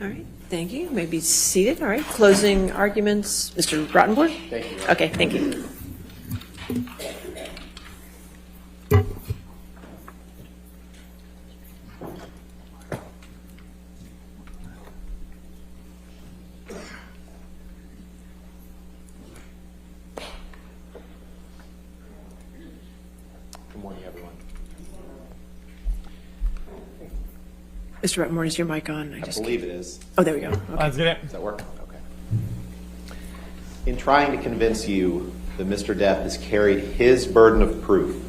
All right, thank you. You may be seated. All right, closing arguments. Mr. Rottenborg? Thank you. Okay, thank you. Good morning, everyone. Mr. Rottenborg, is your mic on? I believe it is. Oh, there we go. Okay. Let's get it. Does that work? Okay. In trying to convince you that Mr. Depp has carried his burden of proof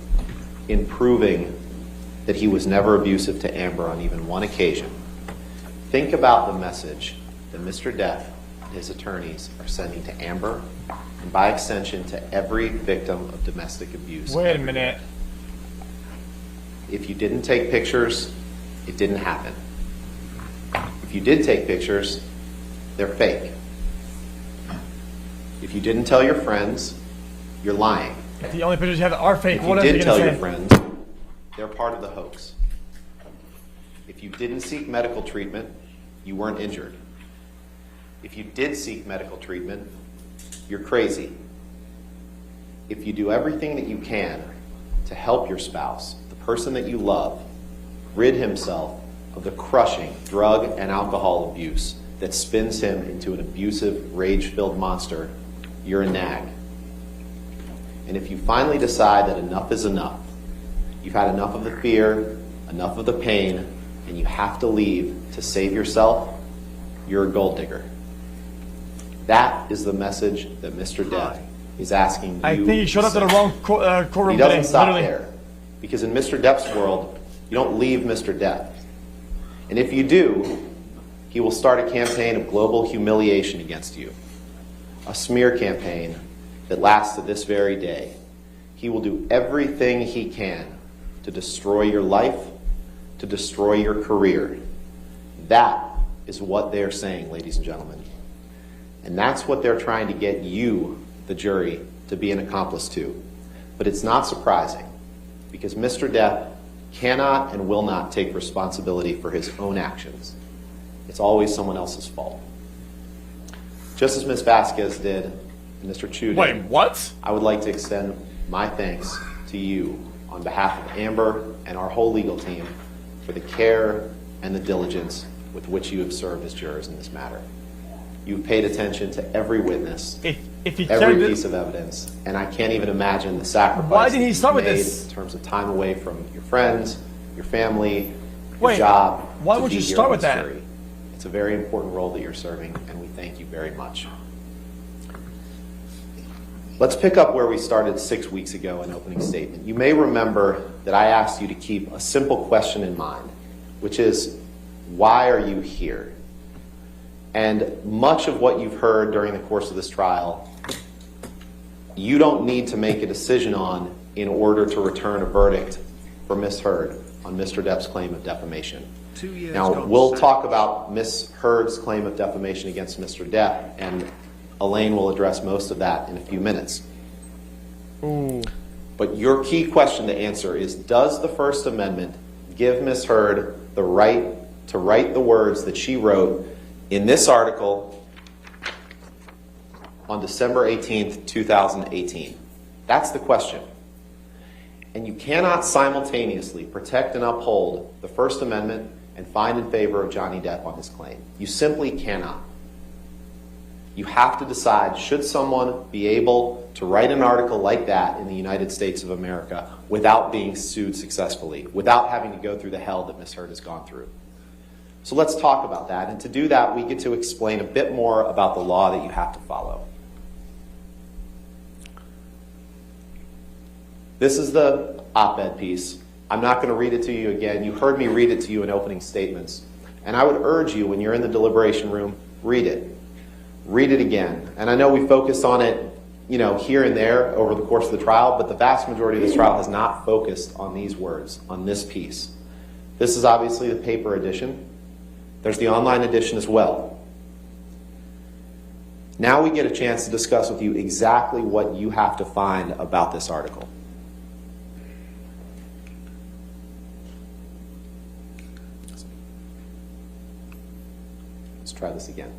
in proving that he was never abusive to Amber on even one occasion, think about the message that Mr. Depp and his attorneys are sending to Amber and by extension to every victim of domestic abuse. Wait a minute. If you didn't take pictures, it didn't happen. If you did take pictures, they're fake. If you didn't tell your friends, you're lying. The only pictures you have are fake. If What you else are did you tell gonna your say? friends, they're part of the hoax. If you didn't seek medical treatment, you weren't injured. If you did seek medical treatment, you're crazy. If you do everything that you can to help your spouse, the person that you love, rid himself of the crushing drug and alcohol abuse that spins him into an abusive, rage-filled monster, you're a nag. And if you finally decide that enough is enough, you've had enough of the fear, enough of the pain, and you have to leave to save yourself, you're a gold digger. That is the message that Mr. Depp is asking you. I think he showed up to the wrong courtroom He doesn't today. stop Literally. there. Because in Mr. Depp's world, you don't leave Mr. Depp. And if you do, he will start a campaign of global humiliation against you. A smear campaign that lasts to this very day. He will do everything he can to destroy your life, to destroy your career. That is what they're saying, ladies and gentlemen. And that's what they're trying to get you, the jury, to be an accomplice to. But it's not surprising, because Mr. Depp cannot and will not take responsibility for his own actions. It's always someone else's fault. Just as Ms. Vasquez did and Mr. Chu did, Wait, what? I would like to extend my thanks to you on behalf of Amber and our whole legal team for the care and the diligence with which you have served as jurors in this matter. You've paid attention to every witness, If he every carried piece of evidence, and I can't even imagine the sacrifice Why didn't he that start you've with made this? in terms of time away from your friends, your family, your Wait, job. why to would be you here start on with this that? jury. It's a very important role that you're serving, and we thank you very much. Let's pick up where we started 6 weeks ago in opening statement. You may remember that I asked you to keep a simple question in mind, which is, why are you here? And much of what you've heard during the course of this trial, you don't need to make a decision on in order to return a verdict for Ms. Heard on Mr. Depp's claim of defamation. Now, we'll talk about Ms. Heard's claim of defamation against Mr. Depp, and Elaine will address most of that in a few minutes. Ooh. But your key question to answer is, does the First Amendment give Ms. Heard the right to write the words that she wrote in this article on December 18th, 2018? That's the question. And you cannot simultaneously protect and uphold the First Amendment and find in favor of Johnny Depp on his claim. You simply cannot. You have to decide, should someone be able to write an article like that in the United States of America without being sued successfully, without having to go through the hell that Ms. Heard has gone through? So let's talk about that. And to do that, we get to explain a bit more about the law that you have to follow. This is the op-ed piece. I'm not going to read it to you again. You heard me read it to you in opening statements. And I would urge you, when you're in the deliberation room, read it. Read it again. And I know we focused on it, here and there over the course of the trial, but the vast majority of this trial has not focused on these words, on this piece. This is obviously the paper edition. There's the online edition as well. Now we get a chance to discuss with you exactly what you have to find about this article. Let's try this again.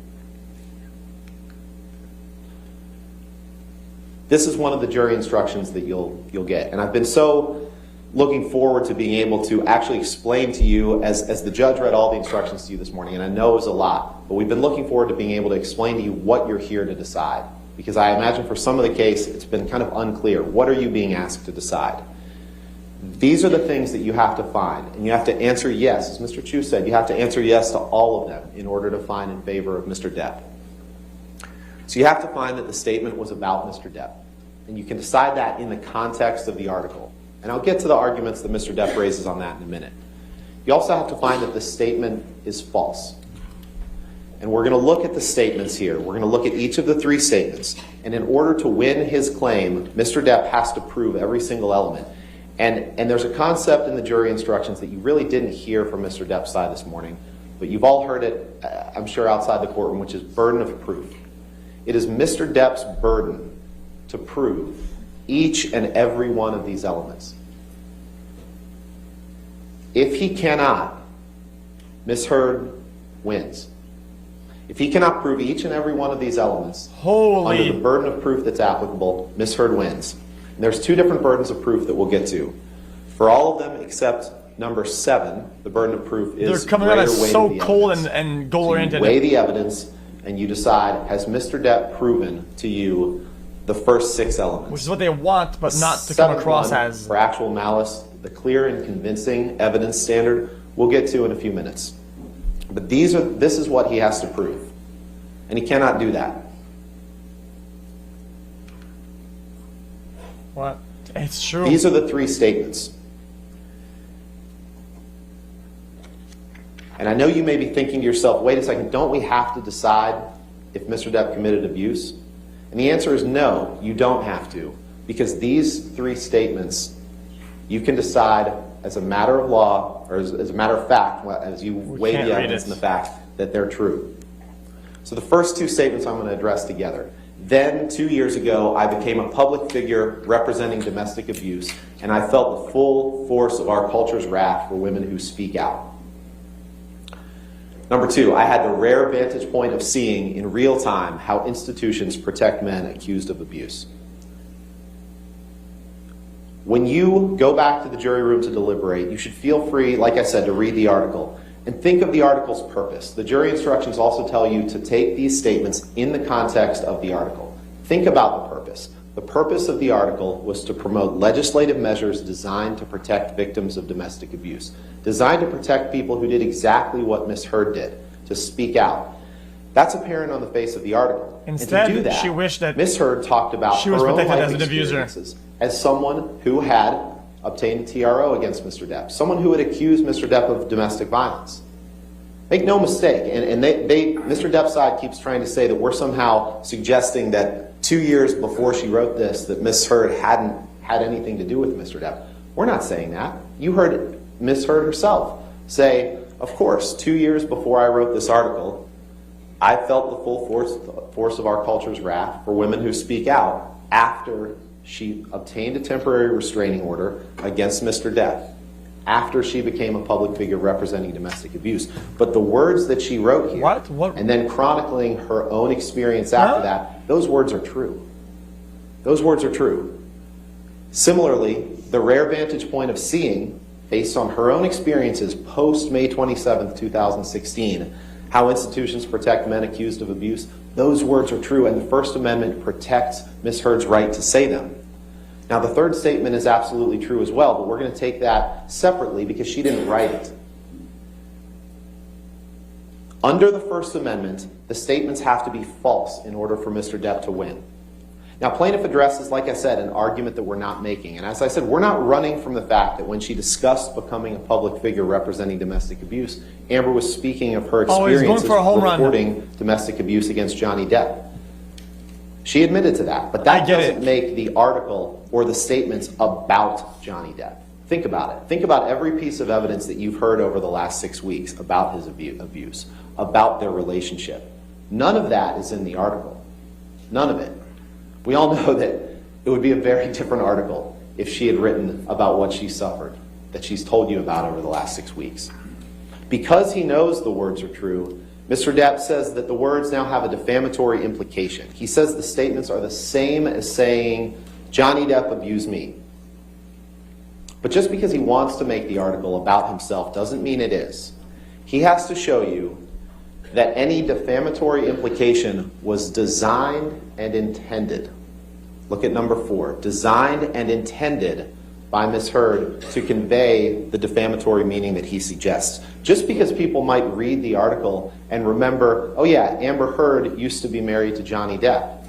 This is one of the jury instructions that you'll get. And I've been so looking forward to being able to actually explain to you, as the judge read all the instructions to you this morning, and I know it was a lot, but we've been looking forward to being able to explain to you what you're here to decide. Because I imagine for some of the case, it's been kind of unclear. What are you being asked to decide? These are the things that you have to find, and you have to answer yes. As Mr. Chu said, you have to answer yes to all of them in order to find in favor of Mr. Depp. So you have to find that the statement was about Mr. Depp, and you can decide that in the context of the article. And I'll get to the arguments that Mr. Depp raises on that in a minute. You also have to find that the statement is false. And we're going to look at the statements here. We're going to look at each of the three statements. And in order to win his claim, Mr. Depp has to prove every single element. And there's a concept in the jury instructions that you really didn't hear from Mr. Depp's side this morning, but you've all heard it, I'm sure, outside the courtroom, which is burden of proof. It is Mr. Depp's burden to prove each and every one of these elements. If he cannot, Ms. Heard wins. If he cannot prove each and every one of these elements under the burden of proof that's applicable, Ms. Heard wins. And there's two different burdens of proof that we'll get to. For all of them except number 7, the burden of proof is they're coming out as weight so of the cold evidence. and goal-oriented. So you weigh the evidence and you decide, has Mr. Depp proven to you the first 6 elements? Which is what they want, but not to come Seventh across one, as. for actual malice, the clear and convincing evidence standard, we'll get to in a few minutes. But this is what he has to prove. And he cannot do that. What? It's true. These are the 3 statements. And I know you may be thinking to yourself, wait a second, don't we have to decide if Mr. Depp committed abuse? And the answer is no, you don't have to. Because these 3 statements, you can decide as a matter of law, or as a matter of fact, as you weigh the evidence and the facts, that they're true. So the first 2 statements I'm going to address together. Then, 2 years ago, I became a public figure representing domestic abuse, and I felt the full force of our culture's wrath for women who speak out. Number 2, I had the rare vantage point of seeing in real time how institutions protect men accused of abuse. When you go back to the jury room to deliberate, you should feel free, like I said, to read the article. And think of the article's purpose. The jury instructions also tell you to take these statements in the context of the article. Think about the purpose. The purpose of the article was to promote legislative measures designed to protect victims of domestic abuse, designed to protect people who did exactly what Ms. Heard did, to speak out. That's apparent on the face of the article. Instead, and to do that, she wished that Ms. Heard talked about she was her own protected life as an abuser. experiences as someone who had obtained a TRO against Mr. Depp, someone who had accused Mr. Depp of domestic violence. Make no mistake, and Mr. Depp's side keeps trying to say that we're somehow suggesting that 2 years before she wrote this, that Ms. Heard hadn't had anything to do with Mr. Depp. We're not saying that. You heard Ms. Heard herself say, of course, 2 years before I wrote this article, I felt the full force of our culture's wrath for women who speak out after she obtained a temporary restraining order against Mr. Depp, after she became a public figure representing domestic abuse. But the words that she wrote here, What? and then chronicling her own experience after that, those words are true. Those words are true. Similarly, the rare vantage point of seeing, based on her own experiences post May 27th, 2016, how institutions protect men accused of abuse, those words are true, and the First Amendment protects Ms. Heard's right to say them. Now, the third statement is absolutely true as well, but we're going to take that separately because she didn't write it. Under the First Amendment, the statements have to be false in order for Mr. Depp to win. Now, plaintiff addresses, like I said, an argument that we're not making. And as I said, we're not running from the fact that when she discussed becoming a public figure representing domestic abuse, Amber was speaking of her experiences reporting domestic abuse against Johnny Depp. She admitted to that, but that doesn't make the article or the statements about Johnny Depp. Think about it. Think about every piece of evidence that you've heard over the last 6 weeks about his abuse, about their relationship. None of that is in the article. None of it. We all know that it would be a very different article if she had written about what she suffered, that she's told you about over the last 6 weeks. Because he knows the words are true, Mr. Depp says that the words now have a defamatory implication. He says the statements are the same as saying, Johnny Depp abused me. But just because he wants to make the article about himself doesn't mean it is. He has to show you that any defamatory implication was designed and intended. Look at number 4. Designed and intended by Ms. Heard to convey the defamatory meaning that he suggests. Just because people might read the article and remember, oh yeah, Amber Heard used to be married to Johnny Depp,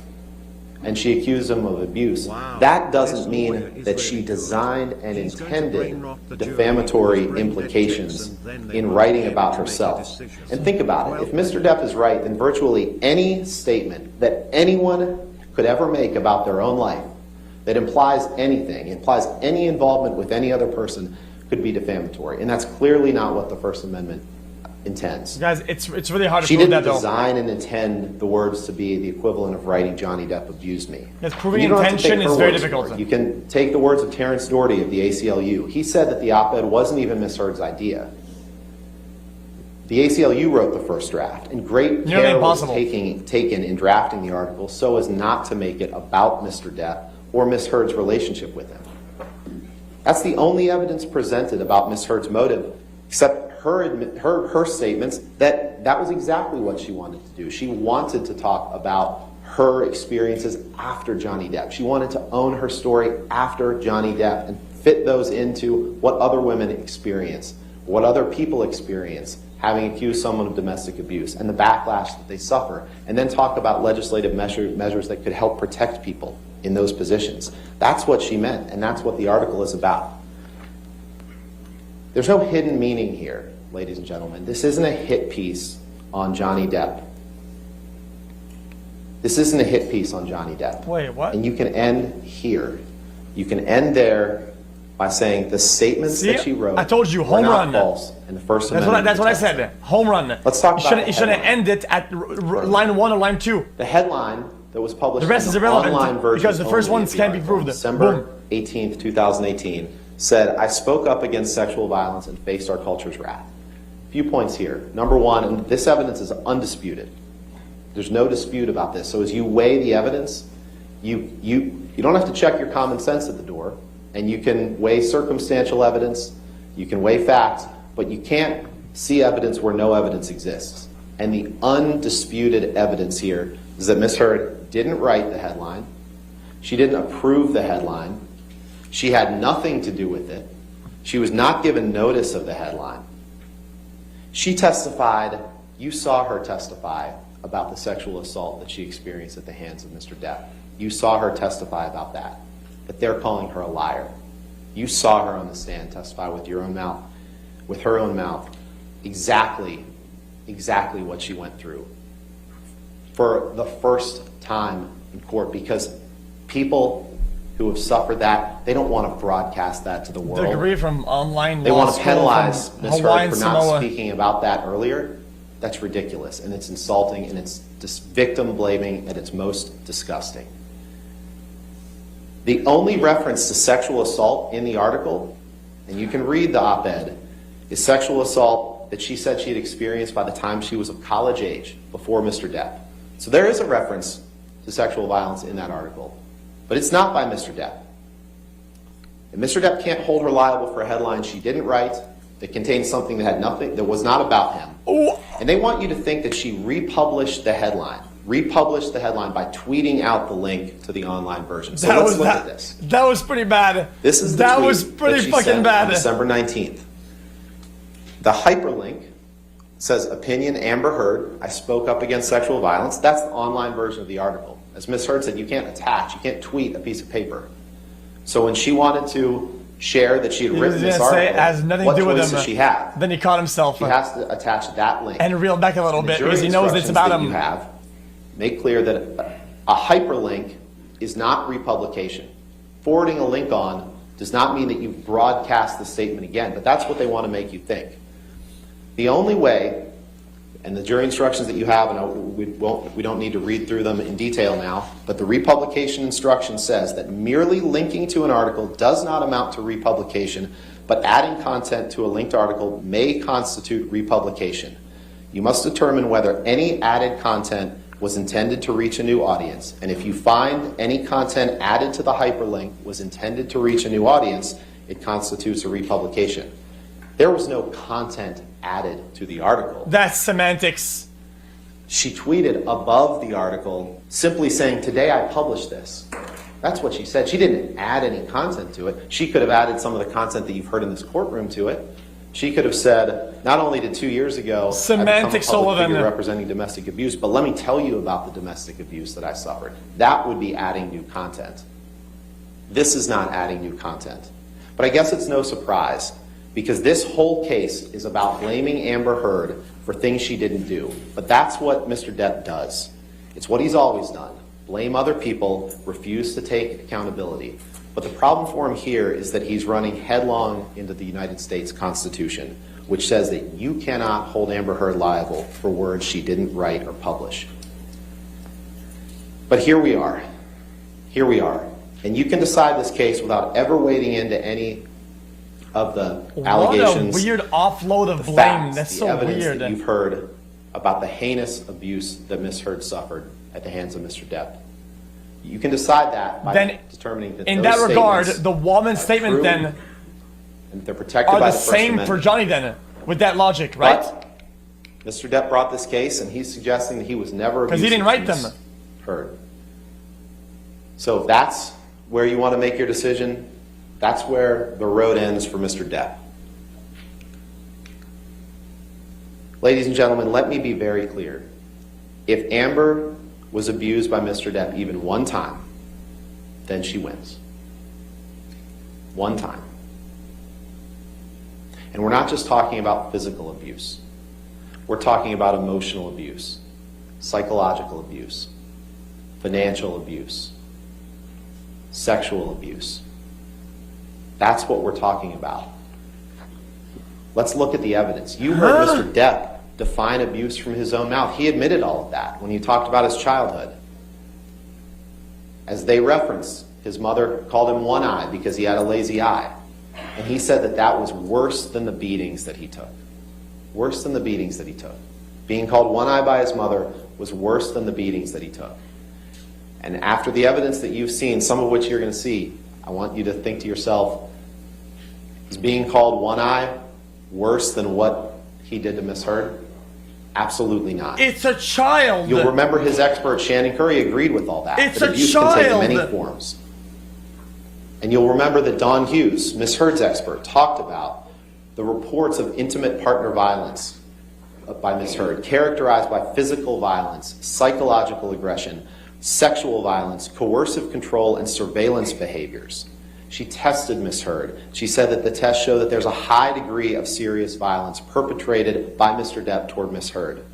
and she accused him of abuse. Wow. That doesn't mean that she designed and intended defamatory implications in writing about herself. And think about it. If Mr. Depp is right, then virtually any statement that anyone could ever make about their own life that implies anything, implies any involvement with any other person, could be defamatory. And that's clearly not what the First Amendment intends. Guys, it's really hard to She prove didn't that, though. design and intend the words to be the equivalent of writing Johnny Depp abused me. Yes, proving You don't have to intention take her is very words for difficult. it. You can take the words of Terrence Doherty of the ACLU. He said that the op-ed wasn't even Ms. Heard's idea. The ACLU wrote the first draft, and great Nearly care was impossible. taken in drafting the article so as not to make it about Mr. Depp or Ms. Heard's relationship with him. That's the only evidence presented about Ms. Heard's motive, except her statements that was exactly what she wanted to do. She wanted to talk about her experiences after Johnny Depp. She wanted to own her story after Johnny Depp and fit those into what other women experience, what other people experience having accused someone of domestic abuse and the backlash that they suffer, and then talk about legislative measures that could help protect people in those positions. That's what she meant, and that's what the article is about. There's no hidden meaning here, ladies and gentlemen. This isn't a hit piece on Johnny Depp. This isn't a hit piece on Johnny Depp. Wait, what? And you can end here. You can end there by saying the statements that she wrote I told you, were home not run. false in the First Amendment. That's what I protects said. Home run. Let's talk about You shouldn't end it at line 1 or line 2. The headline that was published The rest in is the irrelevant online version because the first only ones of the can't be article, proved. December Boom. 18th, 2018, said, I spoke up against sexual violence and faced our culture's wrath. A few points here. Number 1, and this evidence is undisputed. There's no dispute about this. So as you weigh the evidence, you don't have to check your common sense at the door, and you can weigh circumstantial evidence, you can weigh facts, but you can't see evidence where no evidence exists. And the undisputed evidence here is that Ms. Heard didn't write the headline, she didn't approve the headline, she had nothing to do with it, she was not given notice of the headline. She testified, you saw her testify about the sexual assault that she experienced at the hands of Mr. Depp. You saw her testify about that. But they're calling her a liar. You saw her on the stand testify with your own mouth, with her own mouth, exactly what she went through for the first time in court, because people who have suffered that, they don't want to broadcast that to the world. Degree from online They law want to school penalize from Ms. Heard Hawaii for and not Samoa. speaking about that earlier. That's ridiculous, and it's insulting, and it's just victim blaming at its most disgusting. The only reference to sexual assault in the article, and you can read the op-ed, is sexual assault that she said she had experienced by the time she was of college age, before Mr. Depp. So there is a reference to sexual violence in that article, but it's not by Mr. Depp. And Mr. Depp can't hold her liable for a headline she didn't write that contained something that had nothing, that was not about him. Ooh. And they want you to think that she republished the headline by tweeting out the link to the online version. So let's look at this. That was pretty bad. This is the that tweet was that pretty she fucking sent bad. on December 19th. The hyperlink says, opinion Amber Heard, I spoke up against sexual violence. That's the online version of the article. As Ms. Heard said, you can't tweet a piece of paper. So when she wanted to share that she had written this article, it has nothing what to do with choice him. does she have? Then he caught himself She has to attach that link. and reel back a little The bit jury because he knows it's about instructions that him. you have make clear that a hyperlink is not republication. Forwarding a link on does not mean that you broadcast the statement again, but that's what they want to make you think. The only way, and the jury instructions that you have, and we don't need to read through them in detail now, but the republication instruction says that merely linking to an article does not amount to republication, but adding content to a linked article may constitute republication. You must determine whether any added content was intended to reach a new audience, and if you find any content added to the hyperlink was intended to reach a new audience, it constitutes a republication. There was no content added to the article. That's semantics. She tweeted above the article simply saying, "Today I published this." That's what she said. She didn't add any content to it. She could have added some of the content that you've heard in this courtroom to it. She could have said, not only did 2 years ago Semantics, I become a public Sullivan. figure representing domestic abuse, but let me tell you about the domestic abuse that I suffered. That would be adding new content. This is not adding new content. But I guess it's no surprise, because this whole case is about blaming Amber Heard for things she didn't do. But that's what Mr. Depp does. It's what he's always done. Blame other people, refuse to take accountability. But the problem for him here is that he's running headlong into the United States Constitution, which says that you cannot hold Amber Heard liable for words she didn't write or publish. But here we are. Here we are. And you can decide this case without ever wading into any of the allegations. What a weird offload of the blame. facts, That's the so evidence weird. that you've heard about the heinous abuse that Ms. Heard suffered at the hands of Mr. Depp. You can decide that by Then, determining that in those that regard, statements the woman's are statement true then and they're protected are by the the First same for Amendment. Johnny then, with that logic, right? But Mr. Depp brought this case, and he's suggesting that he was never Because he didn't write them. Heard. So if that's where you want to make your decision, that's where the road ends for Mr. Depp. Ladies and gentlemen, let me be very clear. If Amber was abused by Mr. Depp even one time, then she wins. One time. And we're not just talking about physical abuse. We're talking about emotional abuse, psychological abuse, financial abuse, sexual abuse. That's what we're talking about. Let's look at the evidence. You heard Mr. Depp define abuse from his own mouth. He admitted all of that when he talked about his childhood. As they referenced, his mother called him one-eye because he had a lazy eye. And he said that that was worse than the beatings that he took. Worse than the beatings that he took. Being called one-eye by his mother was worse than the beatings that he took. And after the evidence that you've seen, some of which you're going to see, I want you to think to yourself, is being called one-eye worse than what he did to Miss Heard? Absolutely not. It's a child. You'll remember his expert, Shannon Curry, agreed with all that. It's that a abuse can take child. many forms. And you'll remember that Don Hughes, Miss Heard's expert, talked about the reports of intimate partner violence by Miss Heard, characterized by physical violence, psychological aggression, sexual violence, coercive control, and surveillance behaviors. She tested Miss Heard. She said that the tests show that there's a high degree of serious violence perpetrated by Mr. Depp toward Miss Heard.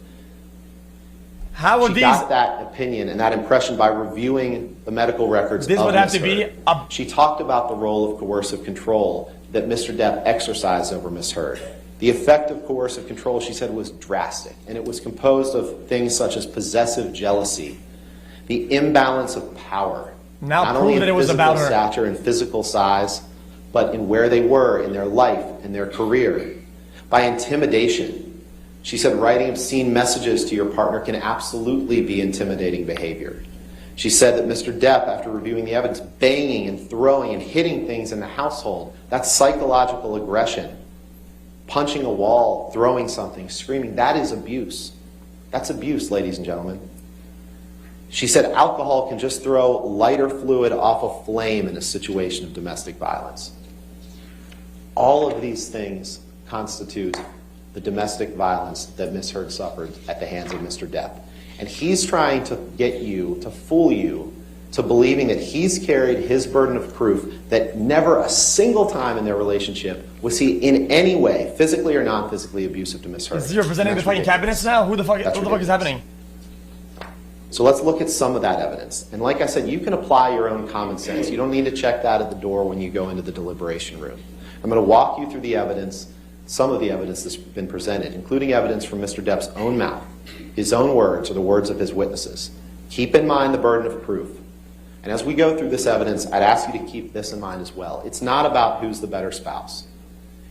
How would She these? got that opinion and that impression by reviewing the medical records This of would have Miss to be Heard. a- She talked about the role of coercive control that Mr. Depp exercised over Miss Heard. The effect of coercive control, she said, was drastic, and it was composed of things such as possessive jealousy, the imbalance of power, Now not prove only that in it was physical about her. stature and physical size, but in where they were in their life and their career, by intimidation. She said writing obscene messages to your partner can absolutely be intimidating behavior. She said that Mr. Depp, after reviewing the evidence, banging and throwing and hitting things in the household, that's psychological aggression. Punching a wall, throwing something, screaming, that is abuse. That's abuse, ladies and gentlemen. She said alcohol can just throw lighter fluid off a flame in a situation of domestic violence. All of these things constitute the domestic violence that Miss Heard suffered at the hands of Mr. Depp. And he's trying to get you, to fool you, to believing that he's carried his burden of proof that never a single time in their relationship was he in any way, physically or non-physically, abusive to Miss Heard. Is he representing And the that's fucking ridiculous. cabinets now? What the fuck is ridiculous. happening? So let's look at some of that evidence. And like I said, you can apply your own common sense. You don't need to check that at the door when you go into the deliberation room. I'm going to walk you through the evidence, some of the evidence that's been presented, including evidence from Mr. Depp's own mouth, his own words or the words of his witnesses. Keep in mind the burden of proof. And as we go through this evidence, I'd ask you to keep this in mind as well. It's not about who's the better spouse.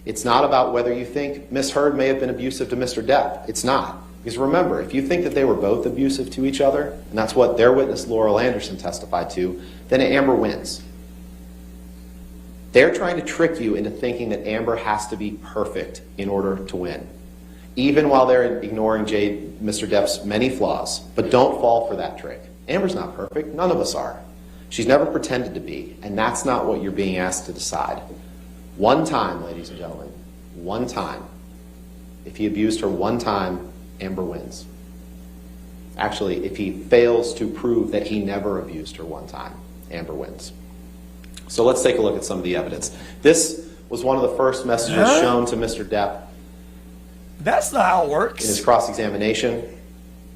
It's not about whether you think Miss Heard may have been abusive to Mr. Depp. It's not. Because remember, if you think that they were both abusive to each other, and that's what their witness Laurel Anderson testified to, then Amber wins. They're trying to trick you into thinking that Amber has to be perfect in order to win, even while they're ignoring Mr. Depp's many flaws. But don't fall for that trick. Amber's not perfect. None of us are. She's never pretended to be, and that's not what you're being asked to decide. One time, ladies and gentlemen, one time. If he abused her one time, Amber wins. Actually, if he fails to prove that he never abused her one time, Amber wins. So let's take a look at some of the evidence. This was one of the first messages shown to Mr. Depp That's not how it in works. his cross-examination.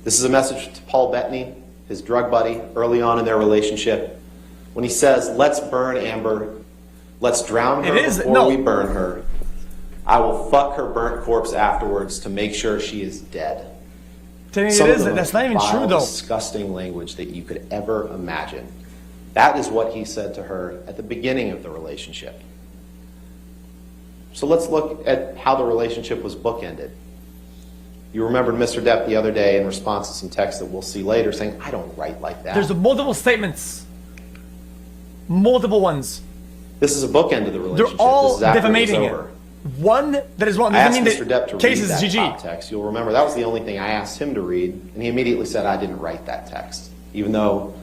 This is a message to Paul Bettany, his drug buddy, early on in their relationship, when he says, "Let's burn Amber. Let's drown her before we burn her. I will fuck her burnt corpse afterwards to make sure she is dead." That's not even true, though. Disgusting language that you could ever imagine. That is what he said to her at the beginning of the relationship. So let's look at how the relationship was bookended. You remembered Mr. Depp the other day in response to some text that we'll see later saying, "I don't write like that." There's multiple statements. Multiple ones. This is a bookend of the relationship. They're all This is after defamating it it. was over. One that is wrong. I Doesn't asked mean Mr. Depp to that case read is that GG. top text. You'll remember that was the only thing I asked him to read, and he immediately said I didn't write that text, even though,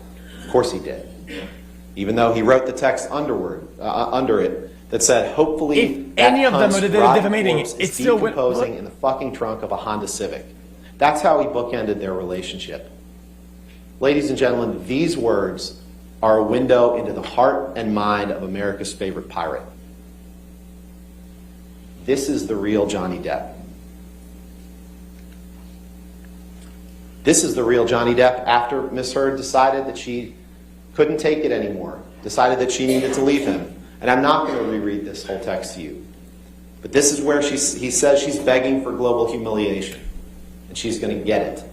of course he did. Even though he wrote the text under it that said, "Hopefully, If that any of them cunt's are rotten defamating corpse it, is it's still decomposing in the fucking trunk of a Honda Civic." That's how he bookended their relationship. Ladies and gentlemen, these words are a window into the heart and mind of America's favorite pirate. This is the real Johnny Depp. This is the real Johnny Depp after Miss Heard decided that she couldn't take it anymore, decided that she needed to leave him. And I'm not going to reread this whole text to you. But this is where he says she's begging for global humiliation. And she's going to get it.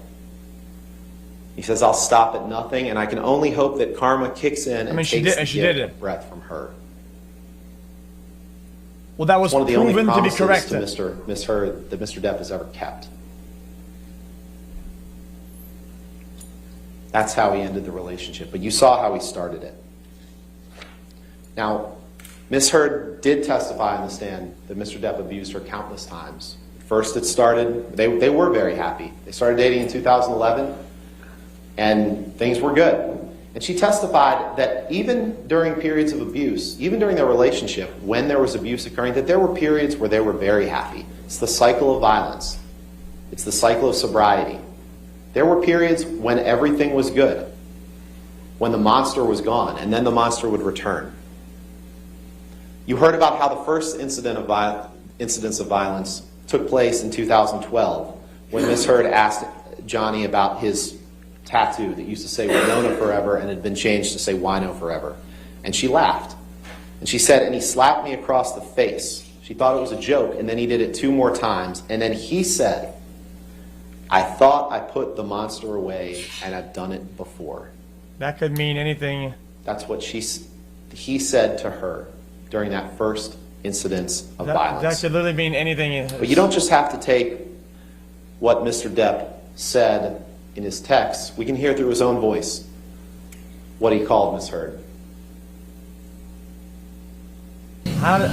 He says, "I'll stop at nothing, and I can only hope that karma kicks in and takes the breath from her." Well, that was one of the only proven to be promises correct. to Miss Heard that Mr. Depp has ever kept. That's how he ended the relationship. But you saw how he started it. Now, Miss Heard did testify on the stand that Mr. Depp abused her countless times. First it started, they were very happy. They started dating in 2011, and things were good. And she testified that even during periods of abuse, even during their relationship, when there was abuse occurring, that there were periods where they were very happy. It's the cycle of violence. It's the cycle of sobriety. There were periods when everything was good, when the monster was gone, and then the monster would return. You heard about how the first incidents of violence took place in 2012, when Miss Heard asked Johnny about his tattoo that used to say Winona Forever and had been changed to say Wino Forever. And she laughed. And she said, "And he slapped me across the face." She thought it was a joke, and then he did it 2 more times. And then he said, "I thought I put the monster away, and I've done it before." That could mean anything. That's what he said to her during that first incidence of violence. That could literally mean anything. But you don't just have to take what Mr. Depp said in his text. We can hear through his own voice what he called Miss Heard. How did,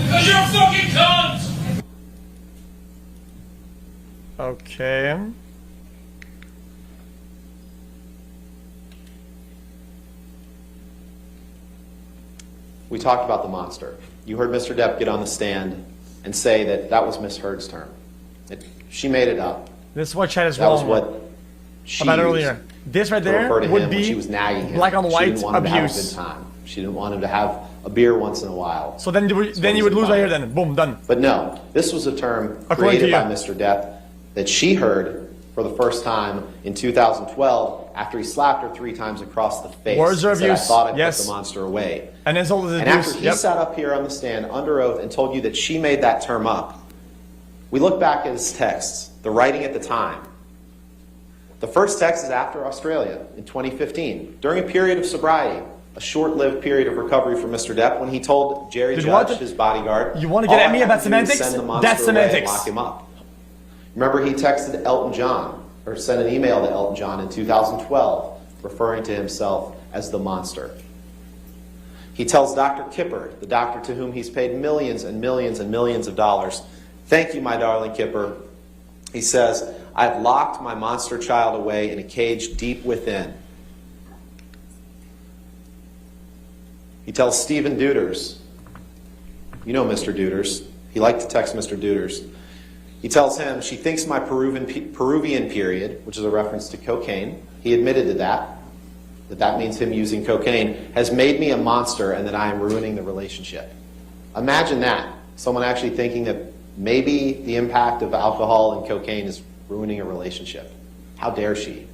Because you're a fucking cunt! okay. We talked about the monster. You heard Mr. Depp get on the stand and say that that was Miss Heard's term. She made it up. This is what chat is That was wrong what she about used earlier. This right to there refer to would him when be she was nagging him. black on She white didn't want him to have a abuse. good time. She didn't want him to have a beer once in a while. So then you would lose right here then. Boom, done. But no, this was a term According created to by you. Mr. Depp that she heard for the first time in 2012 after he slapped her 3 times across the face. Words of He said, "I abuse, thought I put yes. the monster away." And then sold as And abuse. after he Yep. sat up here on the stand under oath and told you that she made that term up, we look back at his texts, the writing at the time. The first text is after Australia in 2015, during a period of sobriety, a short-lived period of recovery for Mr. Depp, when he told Jerry Did Judge, what? his bodyguard, You want to get "All at me I have about to do is semantics? send the monster That's away and semantics. lock him up." Remember, he texted Elton John, or sent an email to Elton John in 2012, referring to himself as the monster. He tells Dr. Kipper, the doctor to whom he's paid millions and millions and millions of dollars, "Thank you, my darling Kipper." He says, "I've locked my monster child away in a cage deep within." He tells Stephen Duders, you know Mr. Duders, he liked to text Mr. Duders. He tells him, "She thinks my Peruvian period," which is a reference to cocaine, he admitted to that means him using cocaine, "has made me a monster and that I am ruining the relationship." Imagine that. Someone actually thinking that maybe the impact of alcohol and cocaine is ruining a relationship. How dare she?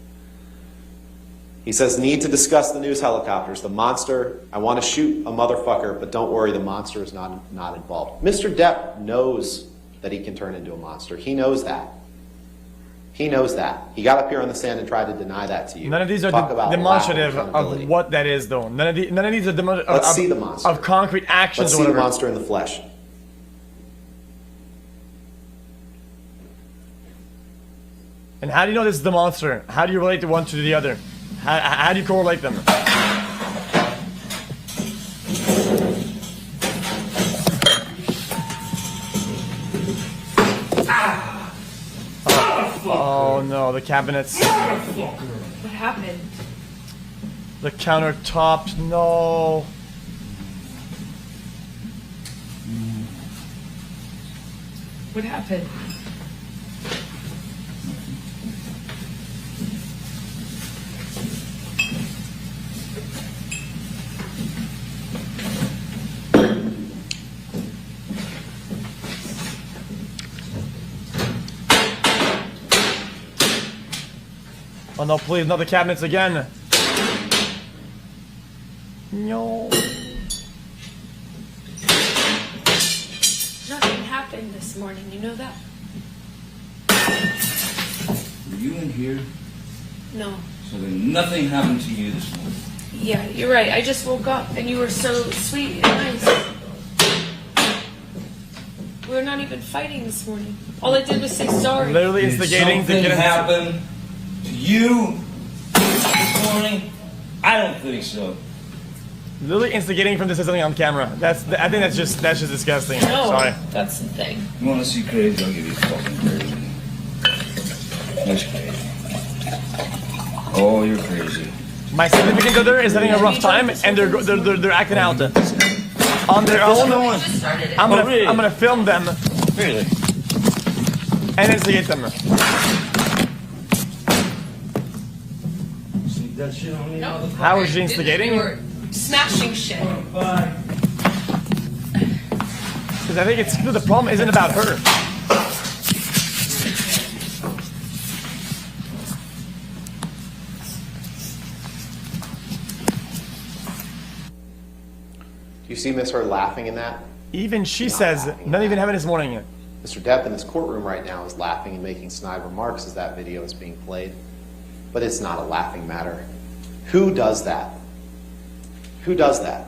He says, "Need to discuss the news helicopters. The monster, I want to shoot a motherfucker, but don't worry, the monster is not involved." Mr. Depp knows that he can turn into a monster. He knows that. He knows that. He got up here on the stand and tried to deny that to you. None of these are demonstrative of what that is, though. None of these are demonstrative Let's see the monster. of concrete actions Let's or see the whatever. monster in the flesh. And how do you know this is the monster? How do you relate the one to the other? How do you correlate them? Oh no, the cabinets. What happened? The countertops, no. What happened? Oh no, please, not the cabinets again. No. Nothing happened this morning, you know that? Were you in here? No. So then nothing happened to you this morning. Yeah, you're right. I just woke up and you were so sweet and nice. We were not even fighting this morning. All I did was say sorry. Literally instigating to Something get happened to you this morning? I don't think so. Literally instigating from to say something on camera. I think that's just disgusting. No, Sorry. that's the thing. You want to see crazy? I'll give you fucking crazy. That's crazy. Oh, you're crazy. My significant other is having a rough time, and they're acting out on their own. I'm gonna film them Really? and instigate them. See that shit on me? No. How is she instigating? You were smashing shit. Because I think the problem isn't about her. Do you see Miss Heard laughing in that? Even she says, not even having this morning yet. Mr. Depp in this courtroom right now is laughing and making snide remarks as that video is being played. But it's not a laughing matter. Who does that? Who does that?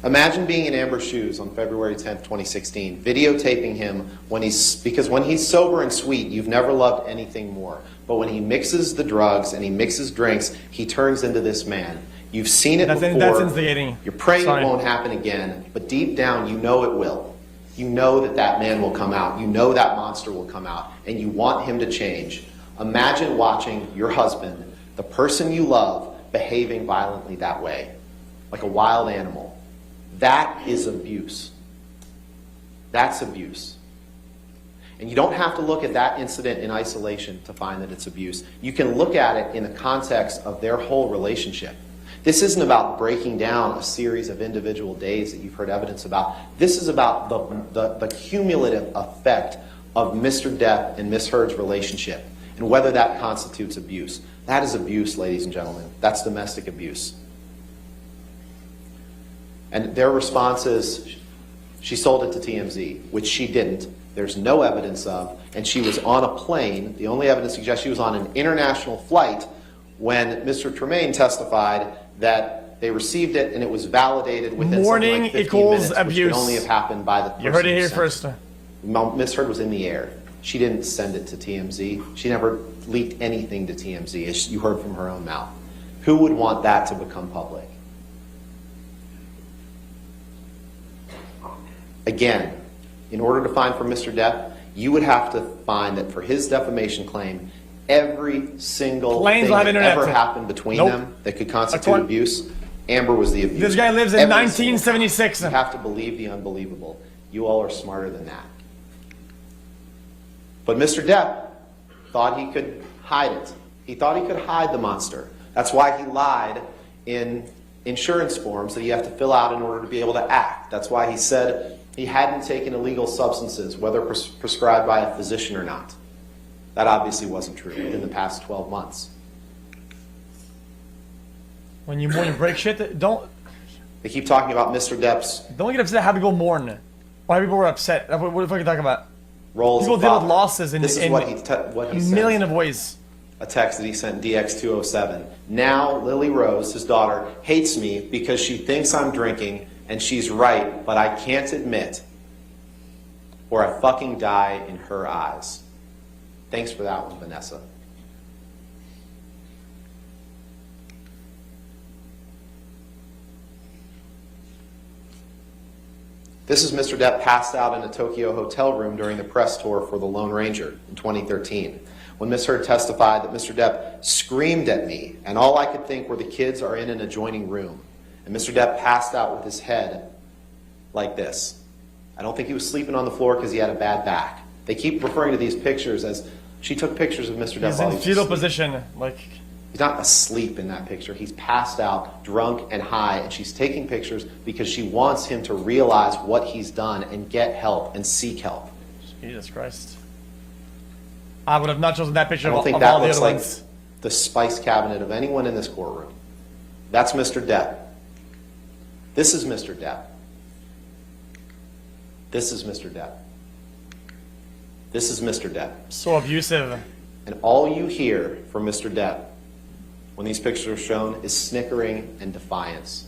Imagine being in Amber's shoes on February 10th, 2016, videotaping him because when he's sober and sweet, you've never loved anything more. But when he mixes the drugs and he mixes drinks, he turns into this man. You've seen it before. That's instigating. You're praying Sorry. it won't happen again, but deep down you know it will. You know that man will come out. You know that monster will come out, and you want him to change. Imagine watching your husband, the person you love, behaving violently that way, like a wild animal. That is abuse. That's abuse. And you don't have to look at that incident in isolation to find that it's abuse. You can look at it in the context of their whole relationship. This isn't about breaking down a series of individual days that you've heard evidence about. This is about the cumulative effect of Mr. Depp and Miss Heard's relationship and whether that constitutes abuse. That is abuse, ladies and gentlemen. That's domestic abuse. And their response is, she sold it to TMZ, which she didn't. There's no evidence of. And she was on a plane. The only evidence suggests she was on an international flight when Mr. Tremaine testified that they received it and it was validated within Mourning something like 15 equals minutes, abuse. which could only have happened by the person You heard it who here sent first. Miss Heard was in the air. She didn't send it to TMZ. She never leaked anything to TMZ, as you heard from her own mouth. Who would want that to become public? Again, in order to find for Mr. Depp, you would have to find that for his defamation claim, every single Planes thing live that internet. ever happened between Nope. them that could constitute According- abuse, Amber was the abuser. This guy lives in Every single time. 1976. You have to believe the unbelievable. You all are smarter than that. But Mr. Depp thought he could hide it. He thought he could hide the monster. That's why he lied in insurance forms that you have to fill out in order to be able to act. That's why he said he hadn't taken illegal substances, whether prescribed by a physician or not. That obviously wasn't true within the past 12 months. When you break shit, don't They keep talking about Mr. Depp's get upset. Have people mourn. Why people were upset? What the fuck are you talking about? role as People a deal with father. losses in This is a what he sent. million of ways. A text that he sent DX207. Now Lily Rose, his daughter, hates me because she thinks I'm drinking, and she's right, but I can't admit, or I fucking die in her eyes. Thanks for that one, Vanessa. This is Mr. Depp passed out in a Tokyo hotel room during the press tour for The Lone Ranger in 2013, when Ms. Heard testified that Mr. Depp screamed at me, and all I could think were the kids are in an adjoining room. And Mr. Depp passed out with his head like this. I don't think he was sleeping on the floor because he had a bad back. They keep referring to these pictures as she took pictures of Mr. Depp He's while in he was fetal asleep. position. Like, He's not asleep in that picture. He's passed out, drunk and high, and she's taking pictures because she wants him to realize what he's done and get help and seek help. Jesus Christ. I would have not chosen that picture I don't of think all that the looks other like ones. the spice cabinet of anyone in this courtroom. That's Mr. Depp. This is Mr. Depp. This is Mr. Depp. This is Mr. Depp. So abusive. And all you hear from Mr. Depp when these pictures are shown is snickering and defiance.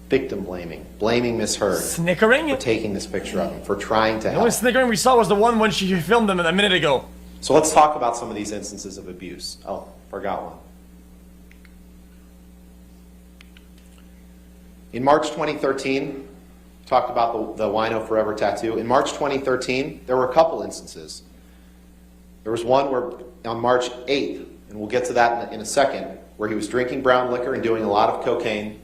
Victim blaming. Blaming Miss Heard Snickering? for taking this picture of him, for trying to The only help. snickering we saw was the one when she filmed them a minute ago. So let's talk about some of these instances of abuse. Oh, forgot one. In March 2013, talked about the Wino Forever tattoo. In March 2013, there were a couple instances. There was one where on March 8th, and we'll get to that in a second, where he was drinking brown liquor and doing a lot of cocaine.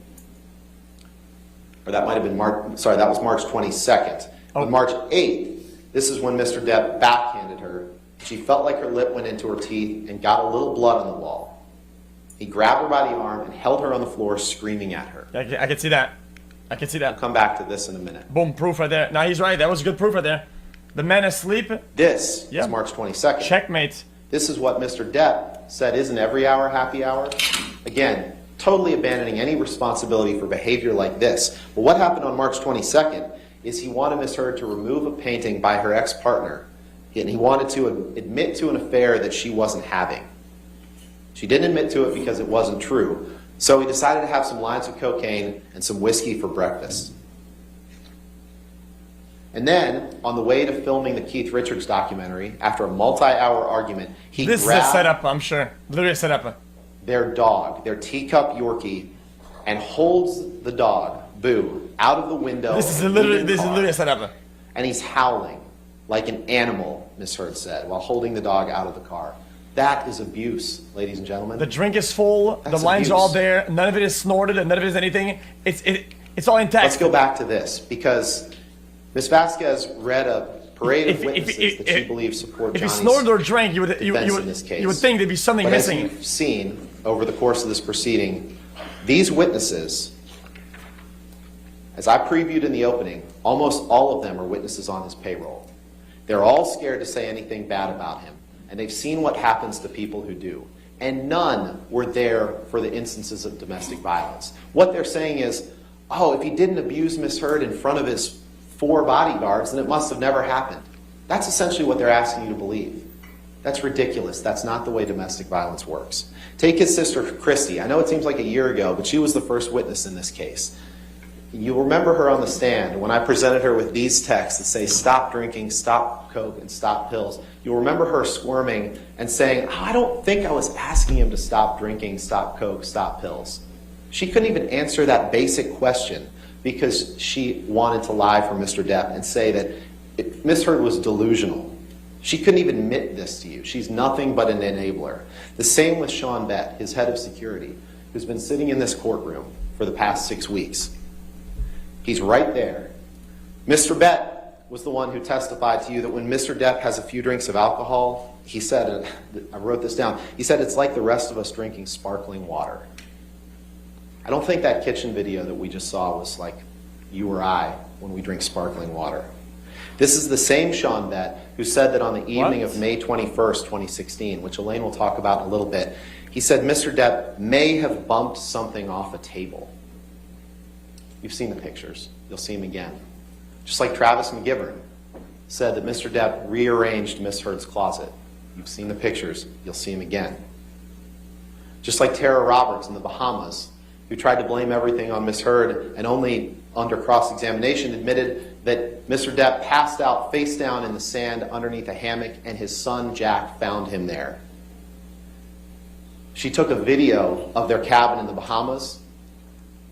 Or that might have been that was March 22nd. On March 8th, this is when Mr. Depp backhanded her. She felt like her lip went into her teeth and got a little blood on the wall. He grabbed her by the arm and held her on the floor, screaming at her. I can see that. I can see that. We'll come back to this in a minute. Boom, proof right there. Now he's right. That was good proof right there. The man asleep. This Yeah. is March 22nd. Checkmate. This is what Mr. Depp said isn't every hour happy hour. Again, totally abandoning any responsibility for behavior like this. But what happened on March 22nd is he wanted Miss Heard to remove a painting by her ex-partner. And he wanted to admit to an affair that she wasn't having. She didn't admit to it because it wasn't true. So he decided to have some lines of cocaine and some whiskey for breakfast. And then, on the way to filming the Keith Richards documentary, after a multi-hour argument, he This is a grabbed setup, I'm sure. Literally a setup. their dog, their teacup Yorkie, and holds the dog, Boo, out of the window. This is of the literally moving car. a setup. And he's howling like an animal, Miss Heard said, while holding the dog out of the car. That is abuse, ladies and gentlemen. The drink is full. That's the lines are all abuse. there. None of it is snorted, and none of it is anything. It's all intact. Let's go back to this, because Ms. Vasquez read a parade of witnesses that she believes support If you Johnny's snorted or drank, you defense in this case. would think there'd be something But missing. as you've seen over the course of this proceeding, these witnesses, as I previewed in the opening, almost all of them are witnesses on his payroll. They're all scared to say anything bad about him, and they've seen what happens to people who do. And none were there for the instances of domestic violence. What they're saying is, oh, if he didn't abuse Miss Heard in front of his 4 bodyguards, then it must have never happened. That's essentially what they're asking you to believe. That's ridiculous. That's not the way domestic violence works. Take his sister, Christy. I know it seems like a year ago, but she was the first witness in this case. You'll remember her on the stand when I presented her with these texts that say, stop drinking, stop coke, and stop pills. You'll remember her squirming and saying, I don't think I was asking him to stop drinking, stop coke, stop pills. She couldn't even answer that basic question because she wanted to lie for Mr. Depp and say that Ms. Heard was delusional. She couldn't even admit this to you. She's nothing but an enabler. The same with Sean Bett, his head of security, who's been sitting in this courtroom for the past 6 weeks. He's right there. Mr. Bett was the one who testified to you that when Mr. Depp has a few drinks of alcohol, he said, I wrote this down, he said it's like the rest of us drinking sparkling water. I don't think that kitchen video that we just saw was like you or I when we drink sparkling water. This is the same Sean Bett who said that on the evening of May 21st, 2016, which Elaine will talk about in a little bit, he said Mr. Depp may have bumped something off a table. You've seen the pictures. You'll see him again. Just like Travis McGivern said that Mr. Depp rearranged Miss Heard's closet. You've seen the pictures. You'll see him again. Just like Tara Roberts in the Bahamas, who tried to blame everything on Miss Heard and only under cross-examination admitted that Mr. Depp passed out face down in the sand underneath a hammock and his son Jack found him there. She took a video of their cabin in the Bahamas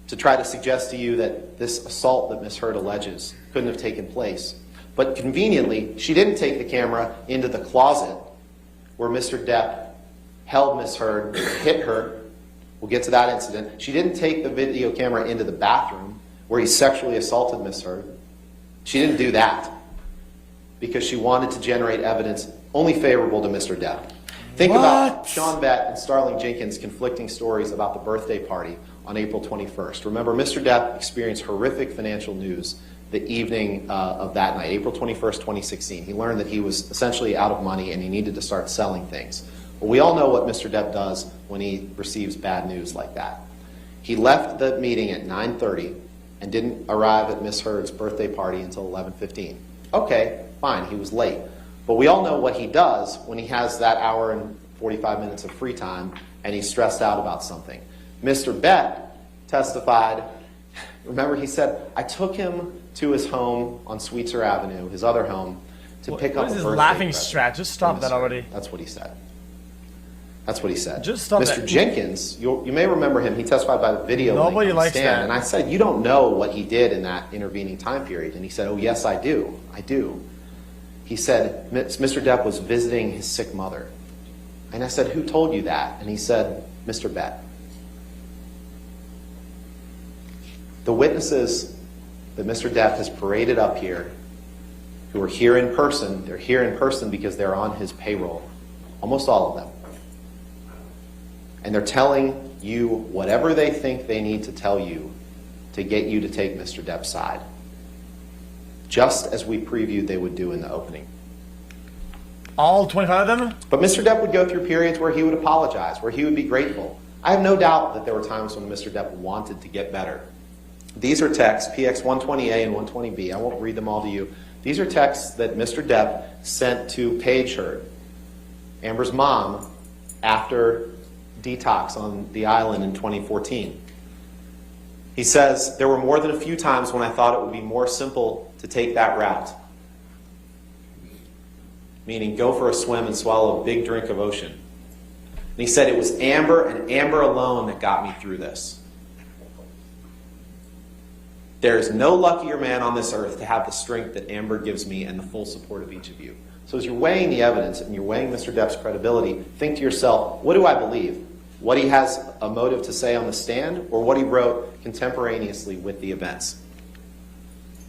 to try to suggest to you that this assault that Ms. Heard alleges couldn't have taken place. But conveniently, she didn't take the camera into the closet where Mr. Depp held Ms. Heard, hit her. We'll get to that incident. She didn't take the video camera into the bathroom where he sexually assaulted Ms. Heard. She didn't do that because she wanted to generate evidence only favorable to Mr. Depp. Think about Sean Bett and Starling Jenkins' conflicting stories about the birthday party on April 21st. Remember, Mr. Depp experienced horrific financial news the evening of that night, April 21st, 2016. He learned that he was essentially out of money and he needed to start selling things. Well, we all know what Mr. Depp does when he receives bad news like that. He left the meeting at 9:30 and didn't arrive at Miss Heard's birthday party until 11:15. Okay, fine, he was late. But we all know what he does when he has that hour and 45 minutes of free time and he's stressed out about something. Mr. Bett testified, remember he said, I took him to his home on Sweetser Avenue, his other home, to pick up a birthday present. What is this laughing strat? Just stop that already. That's what he said. That's what he said. Just stop that. Mr. Jenkins, you may remember him, he testified by the video. Nobody link on the likes stand, that. And I said, you don't know what he did in that intervening time period. And he said, oh yes, I do. I do. He said, Mr. Depp was visiting his sick mother. And I said, who told you that? And he said, Mr. Bett. The witnesses that Mr. Depp has paraded up here, who are here in person, they're here in person because they're on his payroll. Almost all of them. And they're telling you whatever they think they need to tell you to get you to take Mr. Depp's side. Just as we previewed they would do in the opening. All 25 of them? But Mr. Depp would go through periods where he would apologize, where he would be grateful. I have no doubt that there were times when Mr. Depp wanted to get better. These are texts, PX 120A and 120B. I won't read them all to you. These are texts that Mr. Depp sent to Paige Heard, Amber's mom, after detox on the island in 2014. He says, there were more than a few times when I thought it would be more simple to take that route. Meaning go for a swim and swallow a big drink of ocean. And he said it was Amber and Amber alone that got me through this. There is no luckier man on this earth to have the strength that Amber gives me and the full support of each of you. So as you're weighing the evidence and you're weighing Mr. Depp's credibility, think to yourself, what do I believe? What he has a motive to say on the stand, or what he wrote contemporaneously with the events?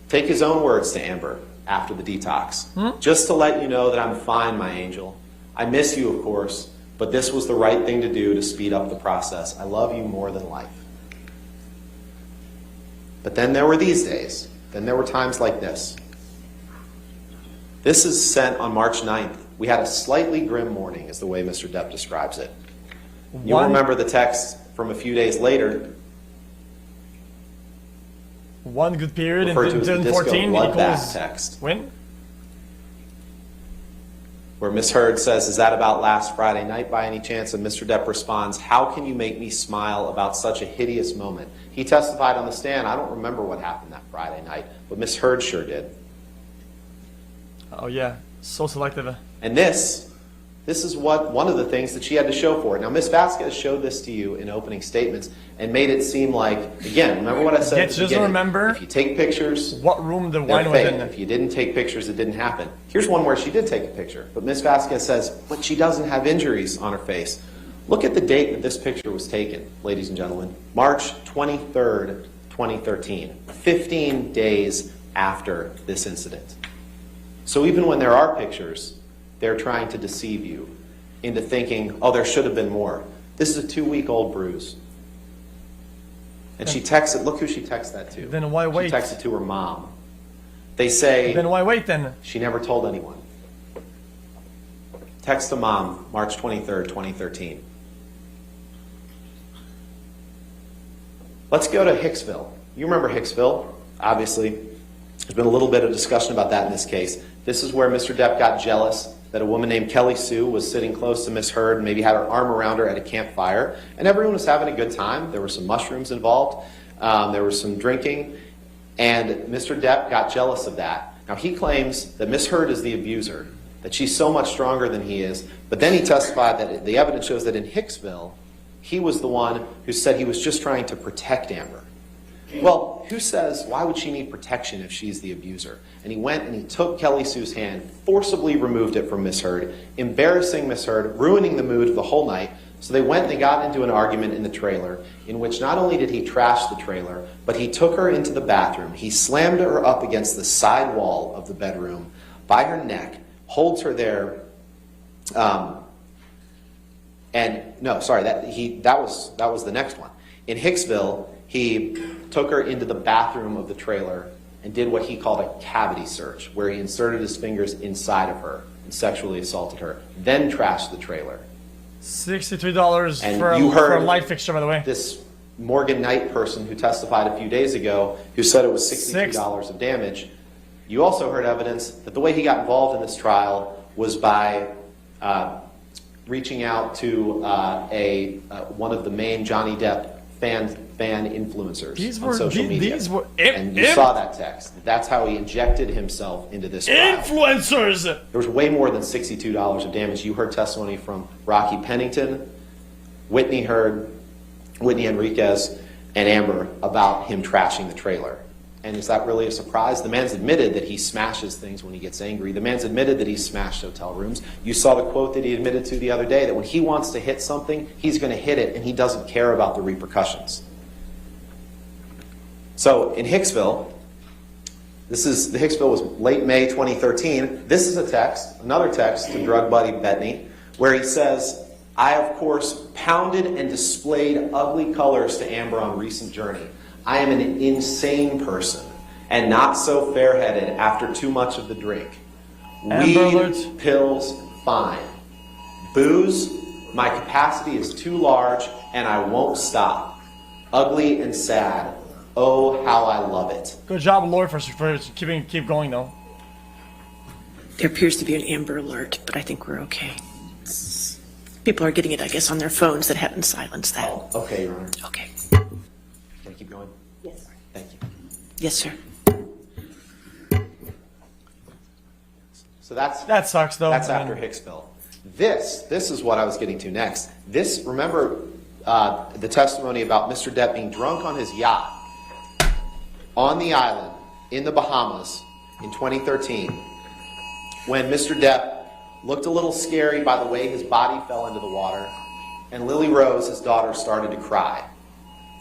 Take his own words to Amber after the detox. Just to let you know that I'm fine, my angel. I miss you, of course, but this was the right thing to do to speed up the process. I love you more than life. But then there were these days. Then there were times like this. This is sent on March 9th. We had a slightly grim morning, is the way Mr. Depp describes it. You'll remember the text from a few days later. One good period in Referred to as the disco 2014 bloodbath equals text. win? where Miss Heard says, "Is that about last Friday night by any chance?" And Mr. Depp responds, "How can you make me smile about such a hideous moment?" He testified on the stand, "I don't remember what happened that Friday night, but Miss Heard sure did." Oh yeah, so selective. And this is one of the things that she had to show for it. Now, Ms. Vasquez showed this to you in opening statements and made it seem like, again, remember what I said at the She doesn't beginning? remember if you take pictures, what room the they're wine was fake. in. If you didn't take pictures, it didn't happen. Here's one where she did take a picture, but Ms. Vasquez says, but she doesn't have injuries on her face. Look at the date that this picture was taken, ladies and gentlemen. March 23rd, 2013, 15 days after this incident. So even when there are pictures, they're trying to deceive you into thinking, oh, there should have been more. This is a 2-week-old bruise. And she texts it. Look who she texts that to. Then why wait? She texts it to her mom. They say Then why wait then? she never told anyone. Text to mom, March 23rd, 2013. Let's go to Hicksville. You remember Hicksville, obviously. There's been a little bit of discussion about that in this case. This is where Mr. Depp got jealous that a woman named Kelly Sue was sitting close to Miss Heard and maybe had her arm around her at a campfire. And everyone was having a good time. There were some mushrooms involved. There was some drinking. And Mr. Depp got jealous of that. Now, he claims that Miss Heard is the abuser, that she's so much stronger than he is. But then he testified that the evidence shows that in Hicksville, he was the one who said he was just trying to protect Amber. Well, who says, why would she need protection if she's the abuser? And he went and he took Kelly Sue's hand, forcibly removed it from Miss Heard, embarrassing Miss Heard, ruining the mood of the whole night. So they went and they got into an argument in the trailer, in which not only did he trash the trailer, but he took her into the bathroom. He slammed her up against the side wall of the bedroom by her neck, holds her there, that was the next one. In Hicksville, he took her into the bathroom of the trailer and did what he called a cavity search, where he inserted his fingers inside of her and sexually assaulted her, then trashed the trailer. $63 And for you a heard light fixture, by the way. This Morgan Knight person who testified a few days ago, who said it was $62 of damage. You also heard evidence that the way he got involved in this trial was by reaching out to one of the main Johnny Depp fan influencers on social media. And you saw that text. That's how he injected himself into this trial. Influencers! There was way more than $62 of damage. You heard testimony from Rocky Pennington, Whitney Enriquez, and Amber about him trashing the trailer. And is that really a surprise? The man's admitted that he smashes things when he gets angry. The man's admitted that he's smashed hotel rooms. You saw the quote that he admitted to the other day, that when he wants to hit something, he's going to hit it, and he doesn't care about the repercussions. So in Hicksville, Hicksville was late May 2013. This is another text to drug buddy Bettany, where he says, I, of course, pounded and displayed ugly colors to Amber on recent journey. I am an insane person and not so fair-headed after too much of the drink. Weed, pills, fine. Booze, my capacity is too large and I won't stop. Ugly and sad. Oh, how I love it. Good job, Lord, for keep going, though. There appears to be an Amber Alert, but I think we're okay. People are getting it, I guess, on their phones that haven't silenced that. Oh, okay, Your Honor. Okay. Can I keep going? Yes. Thank you. Yes, sir. So that sucks, though. That's after Hicksville. This is what I was getting to next. Remember the testimony about Mr. Depp being drunk on his yacht on the island in the Bahamas in 2013, when Mr. Depp looked a little scary by the way his body fell into the water, and Lily Rose, his daughter, started to cry.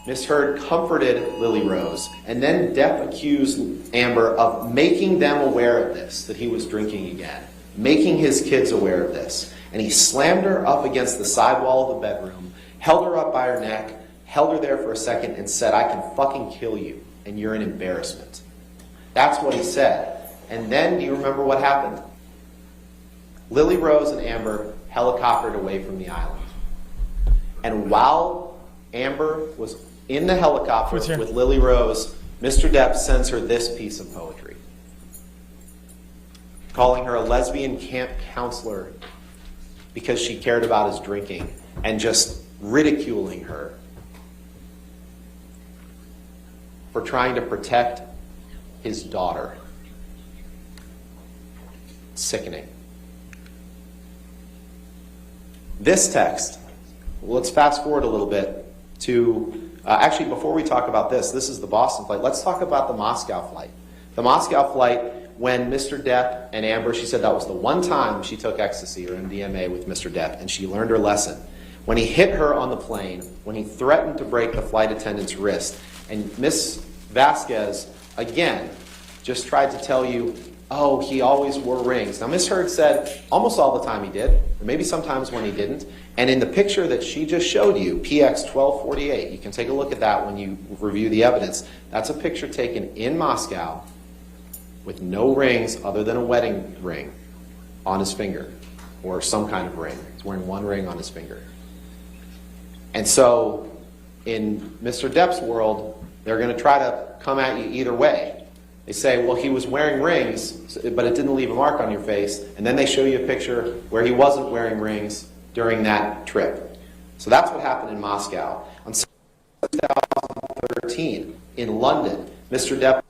Miss Heard comforted Lily Rose, and then Depp accused Amber of making them aware of this, that he was drinking again, making his kids aware of this. And he slammed her up against the side wall of the bedroom, held her up by her neck, held her there for a second, and said, I can fucking kill you, and you're an embarrassment. That's what he said. And then, do you remember what happened? Lily Rose and Amber helicoptered away from the island. And while Amber was in the helicopter with Lily Rose, Mr. Depp sends her this piece of poetry. calling her a lesbian camp counselor because she cared about his drinking, and just ridiculing her for trying to protect his daughter. Sickening. This text, let's fast forward a little bit to, actually before we talk about this is the Boston flight. Let's talk about the Moscow flight. The Moscow flight, when Mr. Depp and Amber, she said that was the one time she took ecstasy or MDMA with Mr. Depp, and she learned her lesson. When he hit her on the plane, when he threatened to break the flight attendant's wrist, and Miss Vasquez, again, just tried to tell you, oh, he always wore rings. Now, Miss Heard said almost all the time he did, or maybe sometimes when he didn't. And in the picture that she just showed you, PX 1248, you can take a look at that when you review the evidence. That's a picture taken in Moscow with no rings other than a wedding ring on his finger, or some kind of ring. He's wearing one ring on his finger. And so in Mr. Depp's world, they're going to try to come at you either way. They say, well, he was wearing rings, but it didn't leave a mark on your face. And then they show you a picture where he wasn't wearing rings during that trip. So that's what happened in Moscow. On 2013, in London, Mr. Depp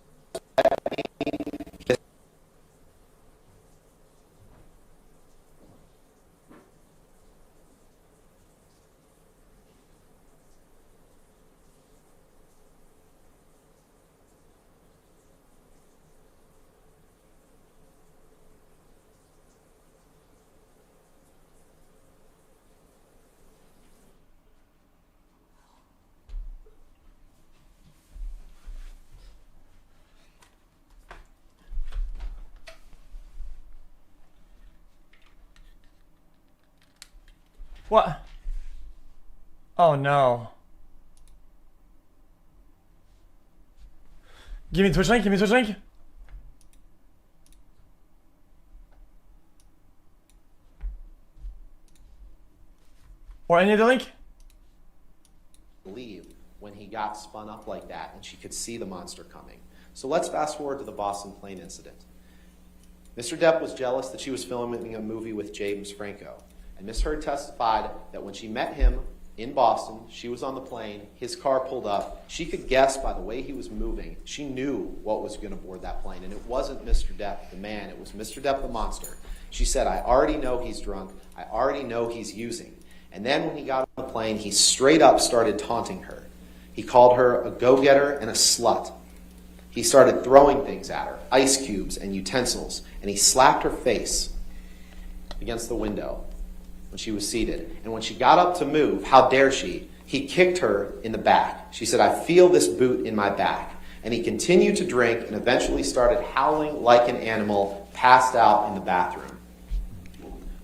What? Oh no. Give me Twitch link, give me Twitch link. Or any other link? Leave when he got spun up like that, and she could see the monster coming. So let's fast forward to the Boston plane incident. Mr. Depp was jealous that she was filming a movie with James Franco. And Miss Heard testified that when she met him in Boston, she was on the plane, his car pulled up. She could guess by the way he was moving. She knew what was going to board that plane. And it wasn't Mr. Depp, the man. It was Mr. Depp, the monster. She said, I already know he's drunk. I already know he's using. And then when he got on the plane, he straight up started taunting her. He called her a go-getter and a slut. He started throwing things at her, ice cubes and utensils. And he slapped her face against the window when she was seated. And when she got up to move, how dare she, he kicked her in the back. She said, I feel this boot in my back. And he continued to drink and eventually started howling like an animal, passed out in the bathroom.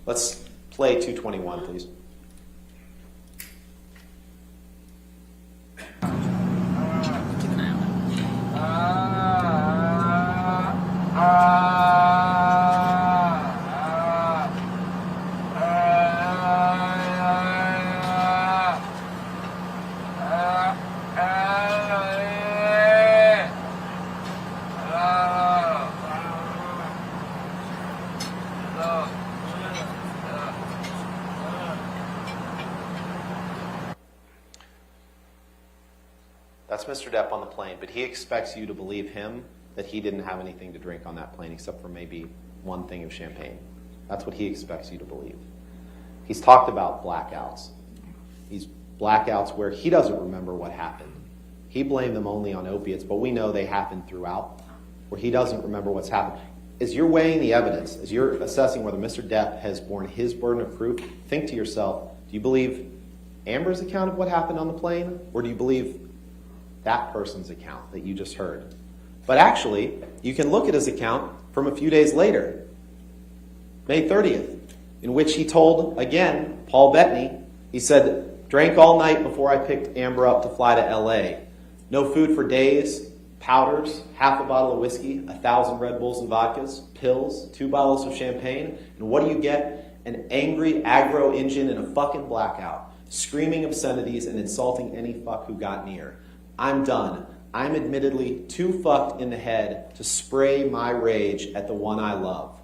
Let's play 221, please. That's Mr. Depp on the plane, but he expects you to believe him that he didn't have anything to drink on that plane except for maybe one thing of champagne. That's what he expects you to believe. He's talked about blackouts. These blackouts where he doesn't remember what happened. He blamed them only on opiates, but we know they happened throughout, where he doesn't remember what's happened. As you're weighing the evidence, as you're assessing whether Mr. Depp has borne his burden of proof, think to yourself, do you believe Amber's account of what happened on the plane, or do you believe that person's account that you just heard? But actually, you can look at his account from a few days later, May 30th, in which he told, again, Paul Bettany, he said, drank all night before I picked Amber up to fly to LA. No food for days, powders, half a bottle of whiskey, 1,000 Red Bulls and vodkas, pills, 2 bottles of champagne, and what do you get? An angry aggro engine in a fucking blackout, screaming obscenities and insulting any fuck who got near. I'm done. I'm admittedly too fucked in the head to spray my rage at the one I love.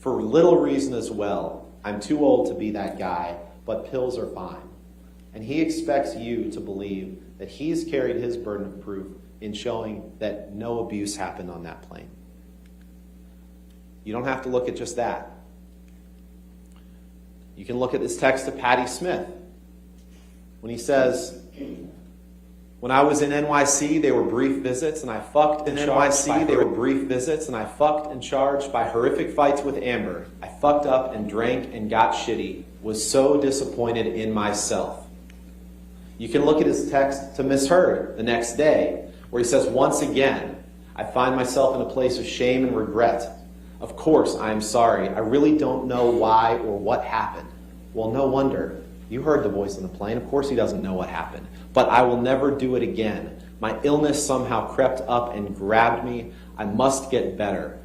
For little reason as well. I'm too old to be that guy, but pills are fine. And he expects you to believe that he's carried his burden of proof in showing that no abuse happened on that plane. You don't have to look at just that. You can look at this text to Patty Smith when he says, when I was in NYC, they were brief visits, and I fucked in NYC, they were brief visits, and I fucked and charged by horrific fights with Amber. I fucked up and drank and got shitty, was so disappointed in myself. You can look at his text to Miss Heard the next day, where he says, once again, I find myself in a place of shame and regret. Of course, I am sorry. I really don't know why or what happened. Well, no wonder. You heard the voice on the plane. Of course he doesn't know what happened. But I will never do it again. My illness somehow crept up and grabbed me. I must get better.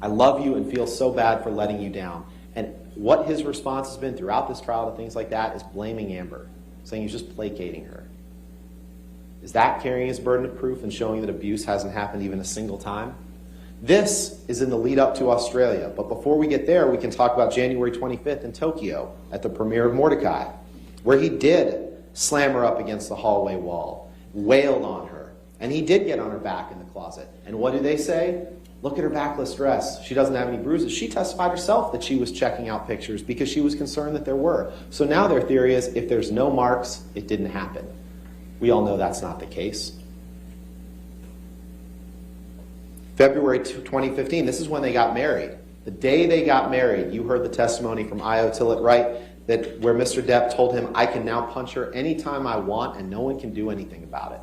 I love you and feel so bad for letting you down. And what his response has been throughout this trial to things like that is blaming Amber, saying he's just placating her. Is that carrying his burden of proof and showing that abuse hasn't happened even a single time? This is in the lead up to Australia. But before we get there, we can talk about January 25th in Tokyo at the premiere of Mordecai, where he did slam her up against the hallway wall, wailed on her, and he did get on her back in the closet. And what do they say? Look at her backless dress. She doesn't have any bruises. She testified herself that she was checking out pictures because she was concerned that there were. So now their theory is if there's no marks, it didn't happen. We all know that's not the case. February 2015, this is when they got married. The day they got married, you heard the testimony from Io Tillett Wright that where Mr. Depp told him, I can now punch her anytime I want and no one can do anything about it.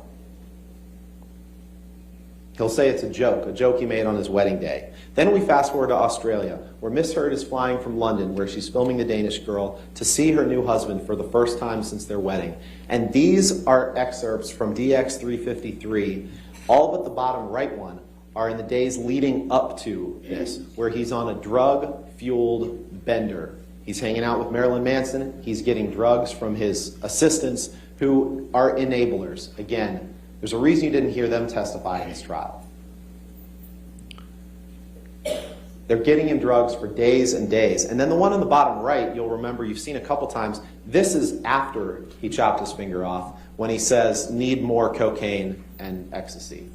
He'll say it's a joke he made on his wedding day. Then we fast forward to Australia, where Miss Heard is flying from London, where she's filming The Danish Girl, to see her new husband for the first time since their wedding. And these are excerpts from DX353, all but the bottom right one are in the days leading up to this, where he's on a drug-fueled bender. He's hanging out with Marilyn Manson. He's getting drugs from his assistants who are enablers. Again, there's a reason you didn't hear them testify in this trial. They're getting him drugs for days and days. And then the one on the bottom right, you'll remember you've seen a couple times. This is after he chopped his finger off, when he says, need more cocaine and ecstasy.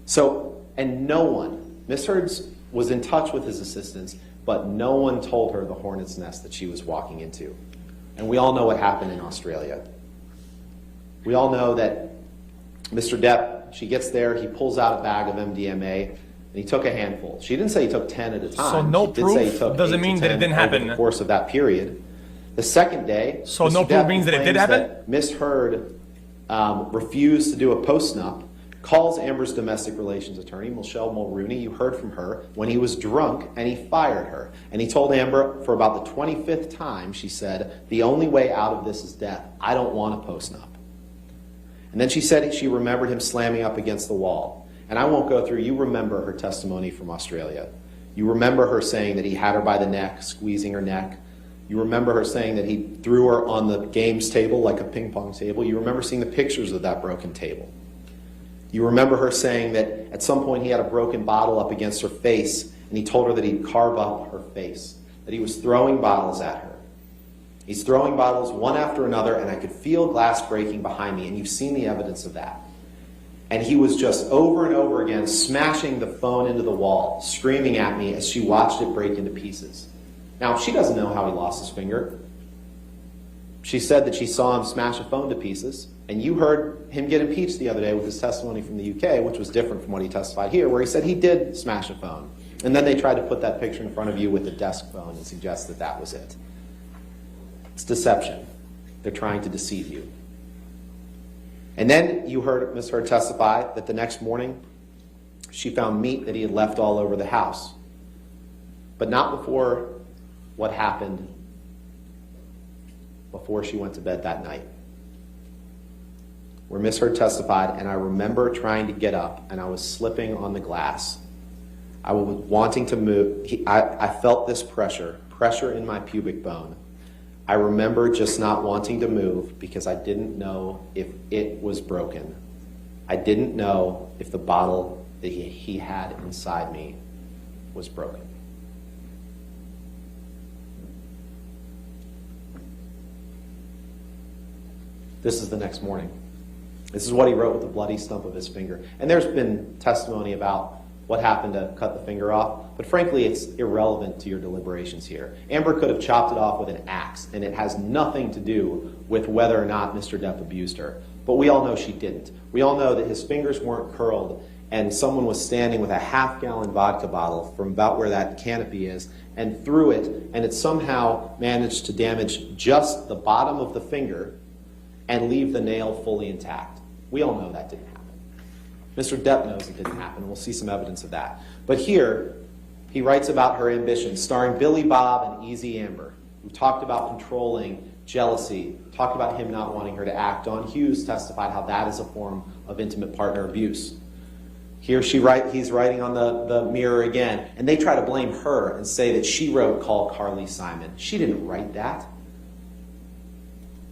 So, and no one, Miss Heard was in touch with his assistants, but no one told her the hornet's nest that she was walking into. And we all know what happened in Australia. We all know that Mr. Depp, she gets there, he pulls out a bag of MDMA, and he took a handful. She didn't say he took 10 at a time. So no she did say he proof took doesn't 8 to mean that it 10 didn't over happen. the course of that period. The second day, so Mr. no proof Depp means that it did claims happen? that Miss Heard refused to do a post-nup, calls Amber's domestic relations attorney, Michelle Mulrooney, you heard from her, when he was drunk, and he fired her. And he told Amber for about the 25th time, she said, the only way out of this is death. I don't want a post-nup. And then she said she remembered him slamming up against the wall. And I won't go through, you remember her testimony from Australia. You remember her saying that he had her by the neck, squeezing her neck. You remember her saying that he threw her on the games table like a ping pong table. You remember seeing the pictures of that broken table. You remember her saying that at some point he had a broken bottle up against her face, and he told her that he'd carve up her face, that he was throwing bottles at her. He's throwing bottles one after another, and I could feel glass breaking behind me, and you've seen the evidence of that. And he was just over and over again smashing the phone into the wall, screaming at me as she watched it break into pieces. Now, she doesn't know how he lost his finger. She said that she saw him smash a phone to pieces, and you heard him get impeached the other day with his testimony from the UK, which was different from what he testified here, where he said he did smash a phone. And then they tried to put that picture in front of you with a desk phone and suggest that that was it. It's deception. They're trying to deceive you. And then you heard Ms. Heard testify that the next morning she found meat that he had left all over the house. But not before what happened before she went to bed that night. Where Ms. Heard testified, and I remember trying to get up, and I was slipping on the glass. I was wanting to move. I felt this pressure in my pubic bone. I remember just not wanting to move because I didn't know if it was broken. I didn't know if the bottle that he had inside me was broken. This is the next morning. This is what he wrote with the bloody stump of his finger. And there's been testimony about what happened to cut the finger off, but frankly, it's irrelevant to your deliberations here. Amber could have chopped it off with an axe, and it has nothing to do with whether or not Mr. Depp abused her. But we all know she didn't. We all know that his fingers weren't curled, and someone was standing with a half-gallon vodka bottle from about where that canopy is, and threw it, and it somehow managed to damage just the bottom of the finger and leave the nail fully intact. We all know that didn't happen. Mr. Depp knows it didn't happen. We'll see some evidence of that. But here, he writes about her ambition, starring Billy Bob and Easy Amber, who talked about controlling jealousy, talked about him not wanting her to act. Dawn Hughes testified how that is a form of intimate partner abuse. Here he's writing on the mirror again, and they try to blame her and say that she wrote "Call Carly Simon." She didn't write that.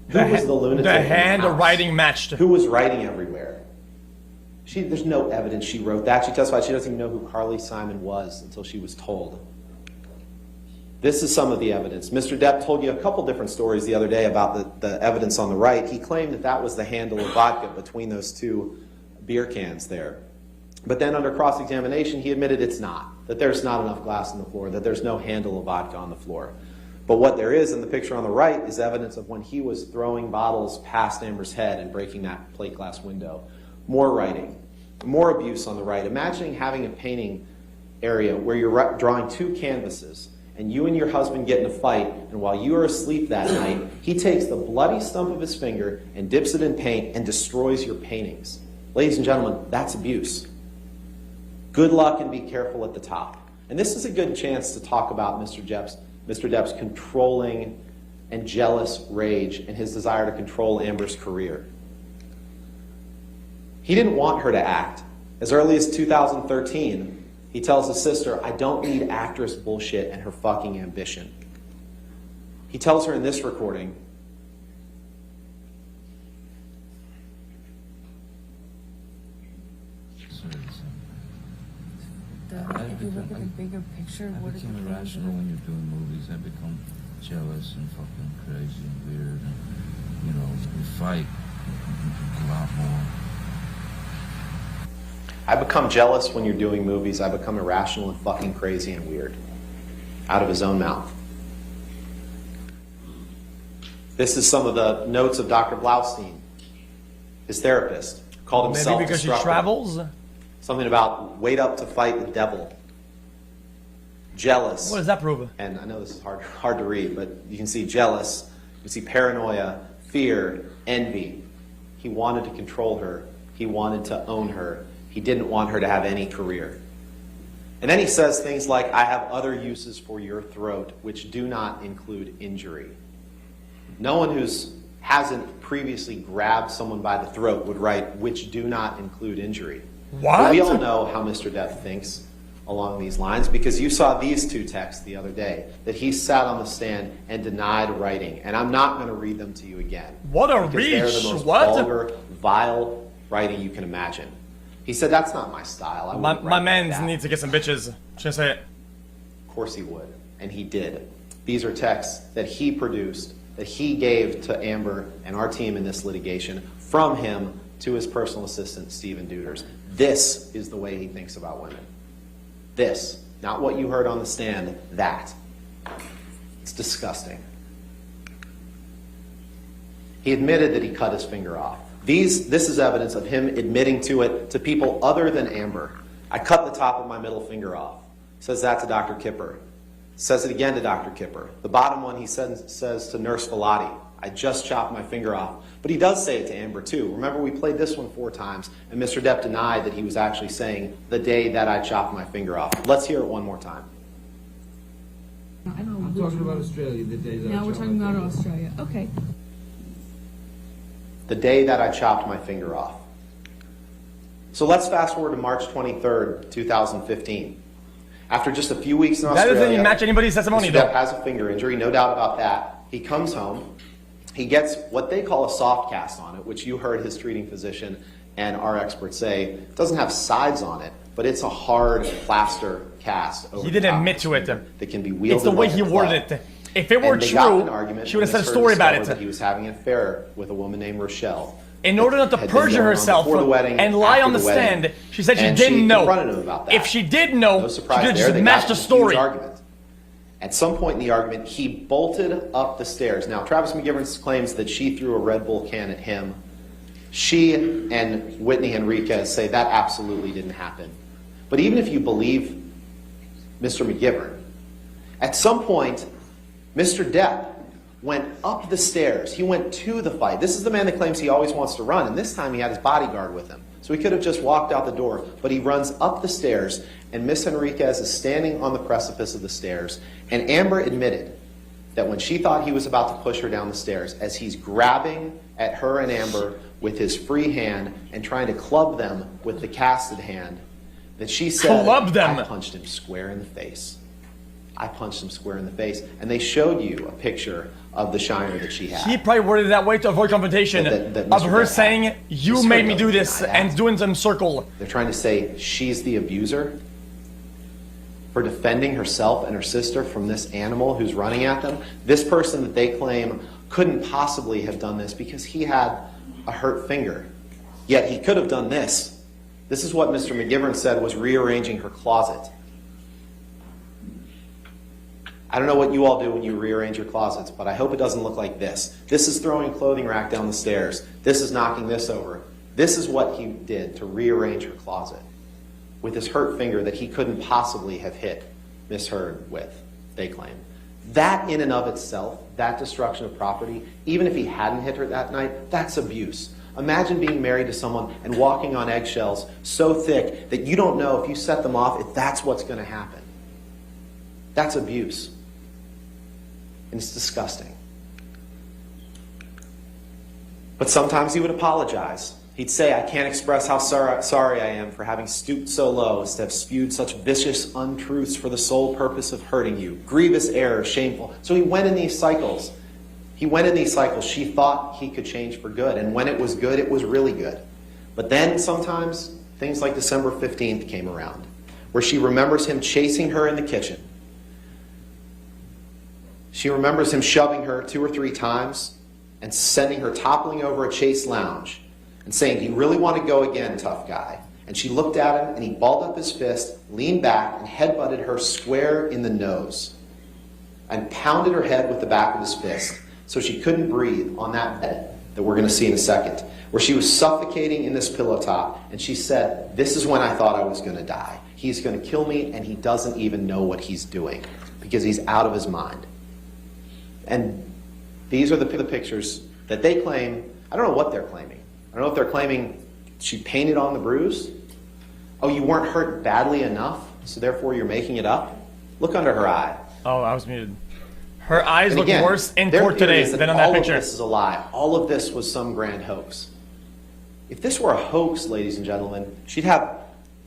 Who was the lunatic? The handwriting matched. Who was writing everywhere? There's no evidence she wrote that. She testified she doesn't even know who Carly Simon was until she was told. This is some of the evidence. Mr. Depp told you a couple different stories the other day about the evidence on the right. He claimed that was the handle of vodka between those two beer cans there. But then under cross-examination, he admitted it's not, that there's not enough glass on the floor, that there's no handle of vodka on the floor. But what there is in the picture on the right is evidence of when he was throwing bottles past Amber's head and breaking that plate glass window. More writing, more abuse on the right. Imagining having a painting area where you're drawing two canvases and you and your husband get in a fight, and while you are asleep that night, he takes the bloody stump of his finger and dips it in paint and destroys your paintings. Ladies and gentlemen, that's abuse. Good luck and be careful at the top. And this is a good chance to talk about Mr. Depp's controlling and jealous rage and his desire to control Amber's career. He didn't want her to act. As early as 2013, he tells his sister, "I don't need actress bullshit and her fucking ambition." He tells her in this recording, If you look at the bigger picture, I what is became the irrational when you're doing movies. I become jealous and fucking crazy and weird. And, you know, we fight a lot more. I become jealous when you're doing movies. I become irrational and fucking crazy and weird. Out of his own mouth. This is some of the notes of Dr. Blaustein, his therapist. Called himself Maybe because she disruptive. travels? Something about wait up to fight the devil. Jealous. What does that prove? And I know this is hard to read, but you can see jealous, you can see paranoia, fear, envy. He wanted to control her. He wanted to own her. He didn't want her to have any career. And then he says things like, "I have other uses for your throat, which do not include injury." No one who hasn't previously grabbed someone by the throat would write, "which do not include injury." What? But we all know how Mr. Depp thinks along these lines, because you saw these two texts the other day that he sat on the stand and denied writing. And I'm not going to read them to you again. What a because they're reach. the most What? vulgar, vile writing you can imagine. He said, "That's not my style. I wouldn't My write like man's that." needs to get some bitches. Should I say it? Of course he would, and he did. These are texts that he produced, that he gave to Amber and our team in this litigation, from him to his personal assistant, Stephen Duders. This is the way he thinks about women. This, not what you heard on the stand, that. It's disgusting. He admitted that he cut his finger off. This is evidence of him admitting to it to people other than Amber. "I cut the top of my middle finger off." Says that to Dr. Kipper. Says it again to Dr. Kipper. The bottom one he says to Nurse Velati, "I just chopped my finger off." But he does say it to Amber too. Remember, we played this one 4 times, and Mr. Depp denied that he was actually saying, "the day that I chopped my finger off." Let's hear it one more time. I don't know. I'm talking about Australia, the day that Now we're talking about Australia. Okay. The day that I chopped my finger off. So let's fast forward to March 23rd, 2015. After just a few weeks in That Australia, doesn't even match anybody's testimony, Mr. though. Depp has a finger injury, no doubt about that. He comes home. He gets what they call a soft cast on it, which you heard his treating physician and our experts say it doesn't have sides on it, but it's a hard plaster cast. Over He the didn't top admit of to his it. finger that can be wielded. It's the way like he a worded club. it. If it were And they got in true, an argument she would have when said a Miss Heard story about discovered it. that he was having an affair with a woman named Rochelle. In order not to Had been perjure going on herself before the wedding, and lie after on the the wedding, stand, she said she and didn't she know. confronted him about that. If she did know, No she surprise could have there. just They matched got the in a huge story. argument. At some point in the argument, he bolted up the stairs. Now, Travis McGivern claims that she threw a Red Bull can at him. She and Whitney Enriquez say that absolutely didn't happen. But even if you believe Mr. McGivern, at some point, Mr. Depp went up the stairs. He went to the fight. This is the man that claims he always wants to run, and this time he had his bodyguard with him. So he could have just walked out the door, but he runs up the stairs, and Miss Enriquez is standing on the precipice of the stairs, and Amber admitted that when she thought he was about to push her down the stairs, as he's grabbing at her and Amber with his free hand and trying to club them with the casted hand, that she said, Club them. I punched him square in the face. I punched him square in the face. And they showed you a picture of the shiner that she had. He probably worded it that way to avoid confrontation That of Mr. her Depp saying, had. you Miss made Heard me do doesn't this, deny and that. doing some circle. They're trying to say she's the abuser for defending herself and her sister from this animal who's running at them. This person that they claim couldn't possibly have done this because he had a hurt finger. Yet he could have done this. This is what Mr. McGivern said was rearranging her closet. I don't know what you all do when you rearrange your closets, but I hope it doesn't look like this. This is throwing a clothing rack down the stairs. This is knocking this over. This is what he did to rearrange her closet with his hurt finger that he couldn't possibly have hit Miss Heard with, they claim. That in and of itself, that destruction of property, even if he hadn't hit her that night, that's abuse. Imagine being married to someone and walking on eggshells so thick that you don't know if you set them off, if that's what's going to happen. That's abuse. And it's disgusting. But sometimes he would apologize. He'd say, I can't express how sorry I am for having stooped so low as to have spewed such vicious untruths for the sole purpose of hurting you. Grievous error, shameful. So he went in these cycles. He went in these cycles. She thought he could change for good. And when it was good, it was really good. But then sometimes things like December 15th came around, where she remembers him chasing her in the kitchen. She remembers him shoving her 2 or 3 times and sending her toppling over a Chase lounge and saying, do you really want to go again, tough guy? And she looked at him and he balled up his fist, leaned back, and headbutted her square in the nose and pounded her head with the back of his fist so she couldn't breathe on that bed that we're going to see in a second, where she was suffocating in this pillow top, and she said, this is when I thought I was going to die. He's going to kill me, and he doesn't even know what he's doing because he's out of his mind. And these are the pictures that they claim. I don't know what they're claiming. I don't know if they're claiming she painted on the bruise. Oh, you weren't hurt badly enough, so therefore you're making it up? Look under her eye. Oh, I was muted. Her eyes And look again, worse in their court theory today is than on that all picture. of this is a lie. All of this was some grand hoax. If this were a hoax, ladies and gentlemen, she'd have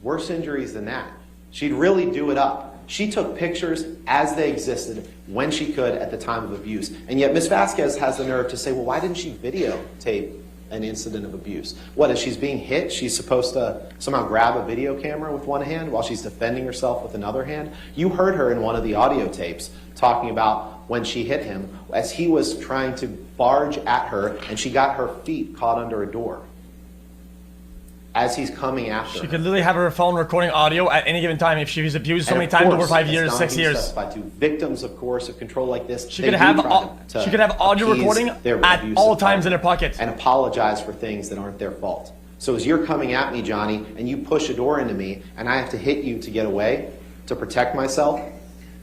worse injuries than that. She'd really do it up. She took pictures as they existed when she could at the time of abuse. And yet Ms. Vasquez has the nerve to say, well, why didn't she videotape an incident of abuse? What, as she's being hit, she's supposed to somehow grab a video camera with one hand while she's defending herself with another hand? You heard her in one of the audio tapes talking about when she hit him as he was trying to barge at her and she got her feet caught under a door as he's coming after She her. could literally have her phone recording audio at any given time if she was abused so And many of times over course, 5 as years, Don 6 Hughes years. testified to, victims of coercive control like this, She they could do have try to she could have audio appease recording their at abusive all times partner in her pocket. and apologize for things that aren't their fault. So as you're coming at me, Johnny, and you push a door into me, and I have to hit you to get away, to protect myself,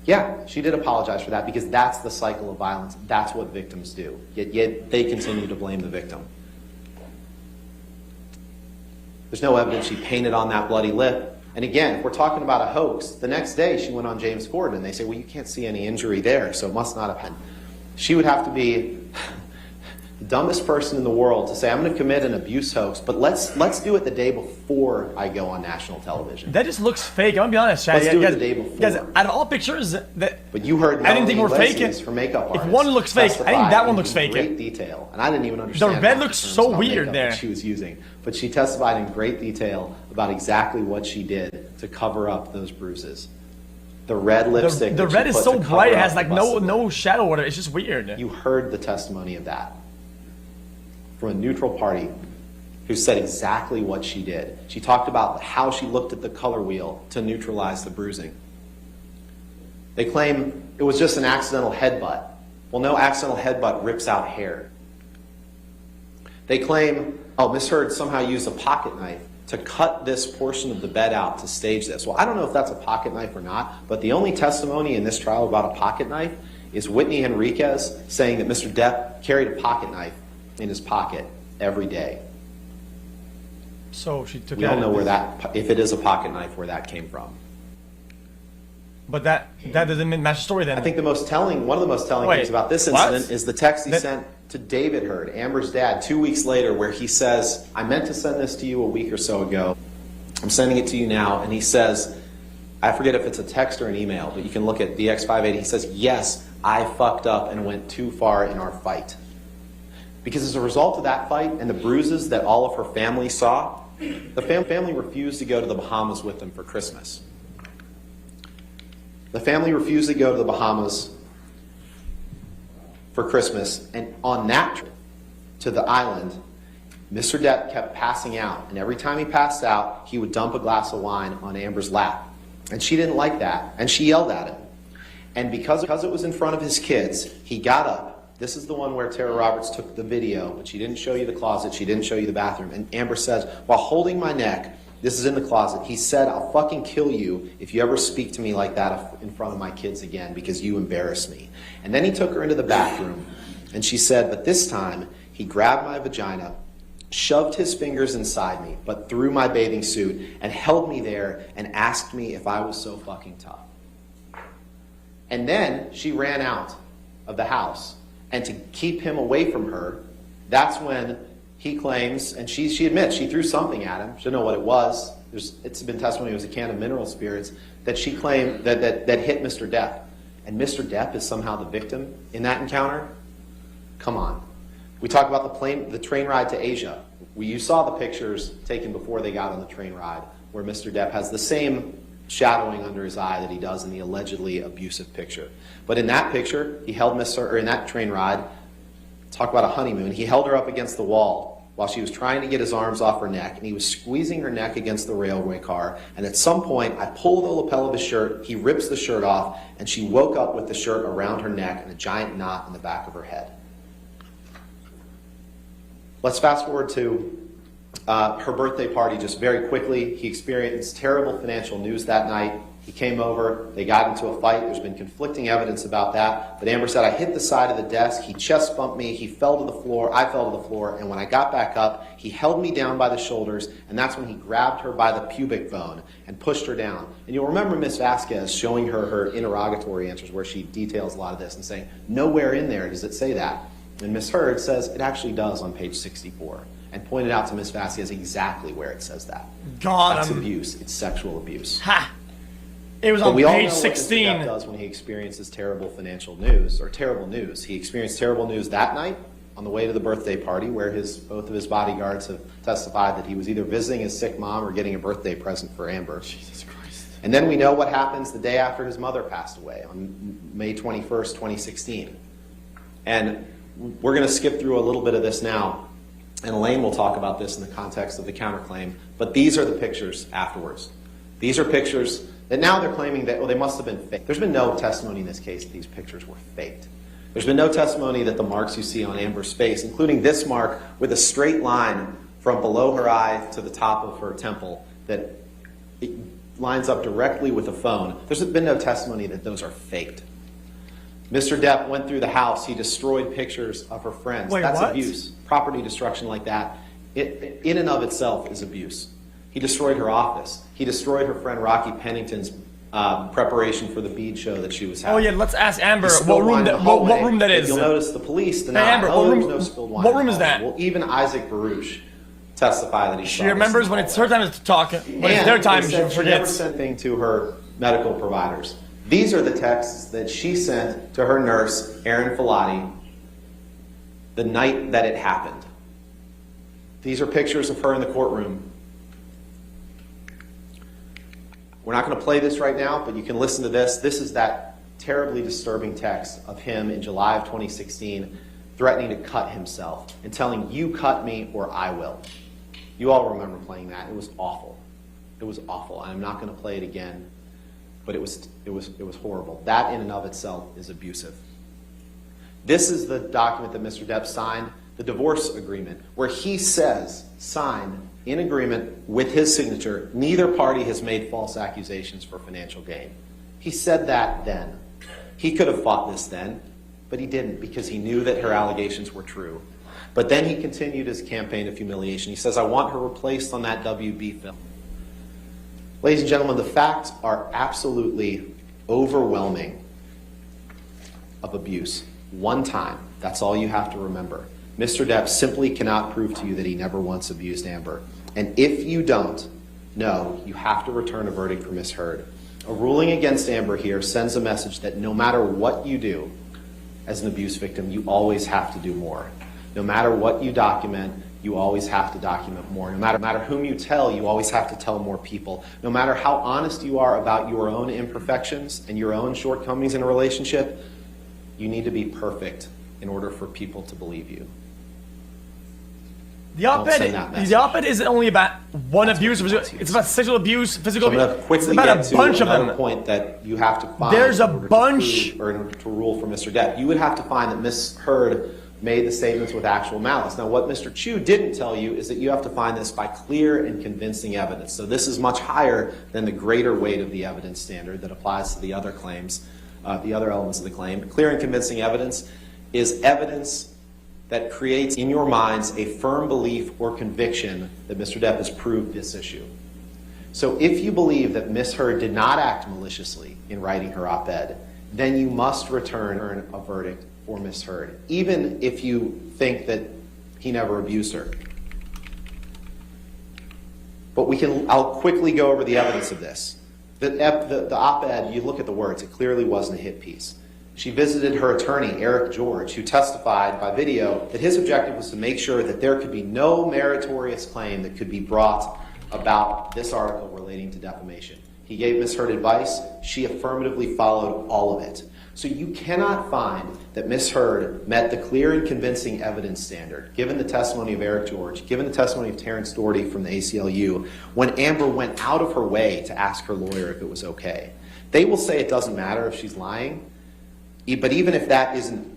yeah, she did apologize for that because that's the cycle of violence. That's what victims do. Yet they continue to blame the victim. There's no evidence she painted on that bloody lip. And again, if we're talking about a hoax, the next day she went on James Corden and they say, well, you can't see any injury there, so it must not have been. She would have to be the dumbest person in the world to say, I'm going to commit an abuse hoax, but let's do it the day before I go on national television. That just looks fake. I'm gonna be honest, Chad. Let's do it Guys, the day before. guys, out of all pictures that But you heard I didn't think Melanie were fake. Iglesias, her makeup If artist, one looks fake, I think testify that one in looks fake. Great detail, and I didn't even understand. The bed half looks terms so about weird makeup there. that she was using, but she testified in great detail about exactly what she did to cover up those bruises. The red lipstick. The that red she is put so to cover bright. It up has the like busted lip. no shadow or it's just weird. You heard the testimony of that from a neutral party who said exactly what she did. She talked about how she looked at the color wheel to neutralize the bruising. They claim it was just an accidental headbutt. Well, no accidental headbutt rips out hair. They claim, oh, Miss Heard somehow used a pocket knife to cut this portion of the bed out to stage this. Well, I don't know if that's a pocket knife or not, but the only testimony in this trial about a pocket knife is Whitney Henriquez saying that Mr. Depp carried a pocket knife in his pocket every day. So she took We it don't out. know where that, if it is a pocket knife, where that came from. But that doesn't match the story then. I think one of the most telling Wait, things about this what? incident is the text he sent to David Heard, Amber's dad, 2 weeks later, where he says, I meant to send this to you a week or so ago. I'm sending it to you now. And he says, I forget if it's a text or an email, but you can look at DX580. He says, yes, I fucked up and went too far in our fight. Because as a result of that fight and the bruises that all of her family saw, the family refused to go to the Bahamas with them for Christmas. The family refused to go to the Bahamas for Christmas, and on that trip to the island, Mr. Depp kept passing out, and every time he passed out, he would dump a glass of wine on Amber's lap. And she didn't like that, and she yelled at him. And because it was in front of his kids, he got up. This is the one where Tara Roberts took the video, but she didn't show you the closet, she didn't show you the bathroom. And Amber says, while holding my neck, this is in the closet, he said, I'll fucking kill you if you ever speak to me like that in front of my kids again because you embarrass me. And then he took her into the bathroom, and she said, but this time, he grabbed my vagina, shoved his fingers inside me, but through my bathing suit, and held me there and asked me if I was so fucking tough. And then she ran out of the house. And to keep him away from her, that's when he claims, and she admits she threw something at him. She didn't know what it was. It's been testimony it was a can of mineral spirits that she claimed that hit Mr. Depp. And Mr. Depp is somehow the victim in that encounter? Come on. We talk about the train ride to Asia. You saw the pictures taken before they got on the train ride where Mr. Depp has the same shadowing under his eye that he does in the allegedly abusive picture. But in that picture, he held in that train ride, talk about a honeymoon, he held her up against the wall while she was trying to get his arms off her neck, and he was squeezing her neck against the railway car, and at some point, I pulled the lapel of his shirt, he rips the shirt off, and she woke up with the shirt around her neck and a giant knot in the back of her head. Let's fast forward to her birthday party just very quickly. He experienced terrible financial news that night. He came over, they got into a fight. There's been conflicting evidence about that. But Amber said, I hit the side of the desk, he chest bumped me, he fell to the floor, I fell to the floor, and when I got back up, he held me down by the shoulders, and that's when he grabbed her by the pubic bone and pushed her down. And you'll remember Ms. Vasquez showing her interrogatory answers where she details a lot of this and saying, nowhere in there does it say that. And Ms. Heard says it actually does on page 64. And pointed out to Ms. Vasquez exactly where it says that. God, That's abuse. It's sexual abuse. Ha! It was But on we all page know what Mr. 16. Depp does when he experiences terrible financial news, or terrible news. He experienced terrible news that night on the way to the birthday party where both of his bodyguards have testified that he was either visiting his sick mom or getting a birthday present for Amber. Jesus Christ. And then we know what happens the day after his mother passed away on May 21st, 2016. And we're going to skip through a little bit of this now. And Elaine will talk about this in the context of the counterclaim. But these are the pictures afterwards. These are pictures that now they're claiming that, well, they must have been faked. There's been no testimony in this case that these pictures were faked. There's been no testimony that the marks you see on Amber's face, including this mark with a straight line from below her eye to the top of her temple that it lines up directly with a phone. There's been no testimony that those are faked. Mr. Depp went through the house. He destroyed pictures of her friends. Wait, That's what? abuse. Property destruction like that, in and of itself, is abuse. He destroyed her office. He destroyed her friend Rocky Pennington's preparation for the bead show that she was having. Oh yeah, let's ask Amber He spilled wine in the what hallway, room that but is. You'll notice the police denied. Amber, oh, what there room- was no spilled wine. what in the room is hallway. that? Well, even Isaac Baruch testified that he She saw this remembers in when the it's her hallway. time to talk. When it's And their time, they she said she never forgets. sent anything to her medical providers. These are the texts that she sent to her nurse, Erin Filati, the night that it happened. These are pictures of her in the courtroom. We're not going to play this right now, but you can listen to this. This is that terribly disturbing text of him in July of 2016 threatening to cut himself and telling you cut me or I will. You all remember playing that. It was awful. It was awful. I'm not going to play it again, but it was horrible. That in and of itself is abusive. This is the document that Mr. Depp signed, the divorce agreement, where he says, signed in agreement with his signature, neither party has made false accusations for financial gain. He said that then. He could have fought this then, but he didn't because he knew that her allegations were true. But then he continued his campaign of humiliation. He says, I want her replaced on that WB film. Ladies and gentlemen, the facts are absolutely overwhelming of abuse. One time, that's all you have to remember. Mr. Depp simply cannot prove to you that he never once abused Amber. And if you don't know, you have to return a verdict for Ms. Heard. A ruling against Amber here sends a message that no matter what you do as an abuse victim, you always have to do more. No matter what you document, you always have to document more. No matter whom you tell, you always have to tell more people. No matter how honest you are about your own imperfections and your own shortcomings in a relationship, you need to be perfect in order for people to believe you. The op-ed isn't only about one abuse. It's about sexual abuse, physical abuse. It's about a bunch of them. Point that you have to find. There's a bunch. Or in order to rule for Mr. Depp, you would have to find that Ms. Heard made the statements with actual malice. Now, what Mr. Chu didn't tell you is that you have to find this by clear and convincing evidence. So this is much higher than the greater weight of the evidence standard that applies to the other claims, the other elements of the claim. Clear and convincing evidence is evidence that creates in your minds a firm belief or conviction that Mr. Depp has proved this issue. So if you believe that Ms. Heard did not act maliciously in writing her op-ed, then you must return a verdict for Ms. Heard, even if you think that he never abused her. But I'll quickly go over the evidence of this. The op-ed, you look at the words, it clearly wasn't a hit piece. She visited her attorney, Eric George, who testified by video that his objective was to make sure that there could be no meritorious claim that could be brought about this article relating to defamation. He gave Ms. Heard advice. She affirmatively followed all of it. So you cannot find that Ms. Heard met the clear and convincing evidence standard, given the testimony of Eric George, given the testimony of Terrence Doherty from the ACLU, when Amber went out of her way to ask her lawyer if it was okay. They will say it doesn't matter if she's lying, but even if that isn't,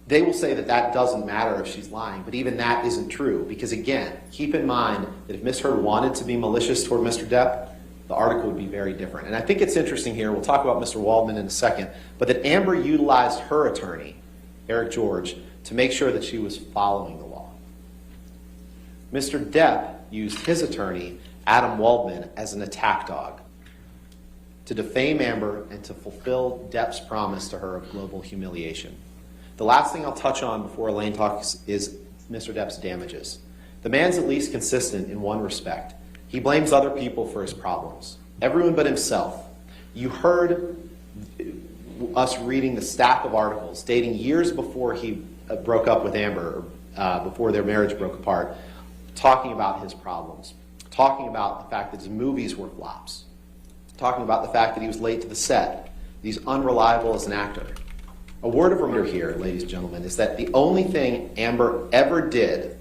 they will say that that doesn't matter if she's lying, but even that isn't true. Because again, keep in mind that if Ms. Heard wanted to be malicious toward Mr. Depp, the article would be very different. And I think it's interesting here, we'll talk about Mr. Waldman in a second, but that Amber utilized her attorney, Eric George, to make sure that she was following the law. Mr. Depp used his attorney, Adam Waldman, as an attack dog to defame Amber and to fulfill Depp's promise to her of global humiliation. The last thing I'll touch on before Elaine talks is Mr. Depp's damages. The man's at least consistent in one respect. He blames other people for his problems. Everyone but himself. You heard us reading the stack of articles dating years before he broke up with Amber, before their marriage broke apart, talking about his problems, talking about the fact that his movies were flops, talking about the fact that he was late to the set, he's unreliable as an actor. A word of reminder here, ladies and gentlemen, is that the only thing Amber ever did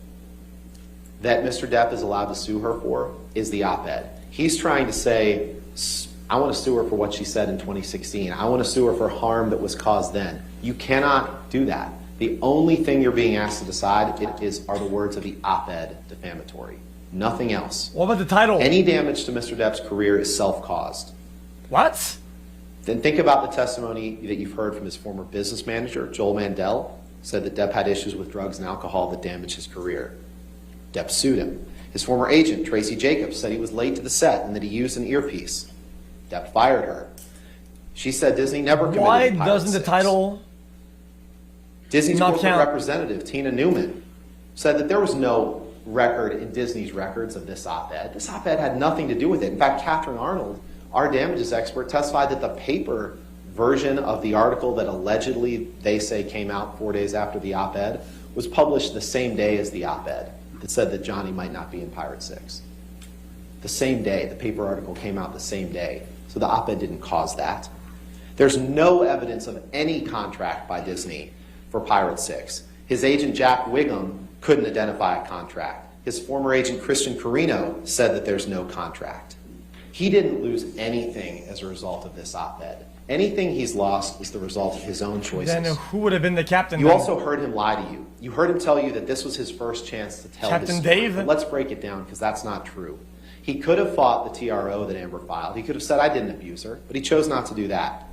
that Mr. Depp is allowed to sue her for is the op-ed. He's trying to say, I want to sue her for what she said in 2016. I want to sue her for harm that was caused then. You cannot do that. The only thing you're being asked to decide are the words of the op-ed defamatory. Nothing else. What about the title? Any damage to Mr. Depp's career is self-caused. What? Then think about the testimony that you've heard from his former business manager, Joel Mandel, said that Depp had issues with drugs and alcohol that damaged his career. Depp sued him. His former agent, Tracy Jacobs, said he was late to the set and that he used an earpiece. Depp fired her. She said Disney never committed Why to Pilot doesn't the 6. title Disney's not corporate count? representative, Tina Newman, said that there was no record in Disney's records of this op-ed. This op-ed had nothing to do with it. In fact, Catherine Arnold, our damages expert, testified that the paper version of the article that allegedly they say came out 4 days after the op-ed was published the same day as the op-ed that said that Johnny might not be in Pirate 6. the same day. The paper article came out the same day. So the op-ed didn't cause that. There's no evidence of any contract by Disney for Pirate 6. His agent Jack Wiggum couldn't identify a contract. His former agent Christian Carino said that there's no contract. He didn't lose anything as a result of this op-ed. Anything he's lost is the result of his own choices. Then who would have been the captain? You then? also heard him lie to you. You heard him tell you that this was his first chance to tell Captain his story. Dave? But let's break it down because that's not true. He could have fought the TRO that Amber filed. He could have said, I didn't abuse her, but he chose not to do that.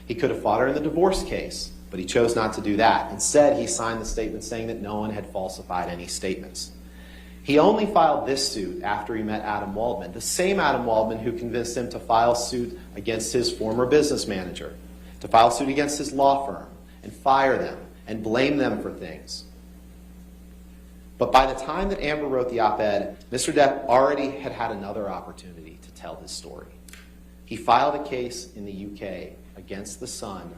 He could have fought her in the divorce case, but he chose not to do that. Instead, he signed the statement saying that no one had falsified any statements. He only filed this suit after he met Adam Waldman, the same Adam Waldman who convinced him to file suit against his former business manager, to file suit against his law firm, and fire them, and blame them for things. But by the time that Amber wrote the op-ed, Mr. Depp already had had another opportunity to tell his story. He filed a case in the UK against the Sun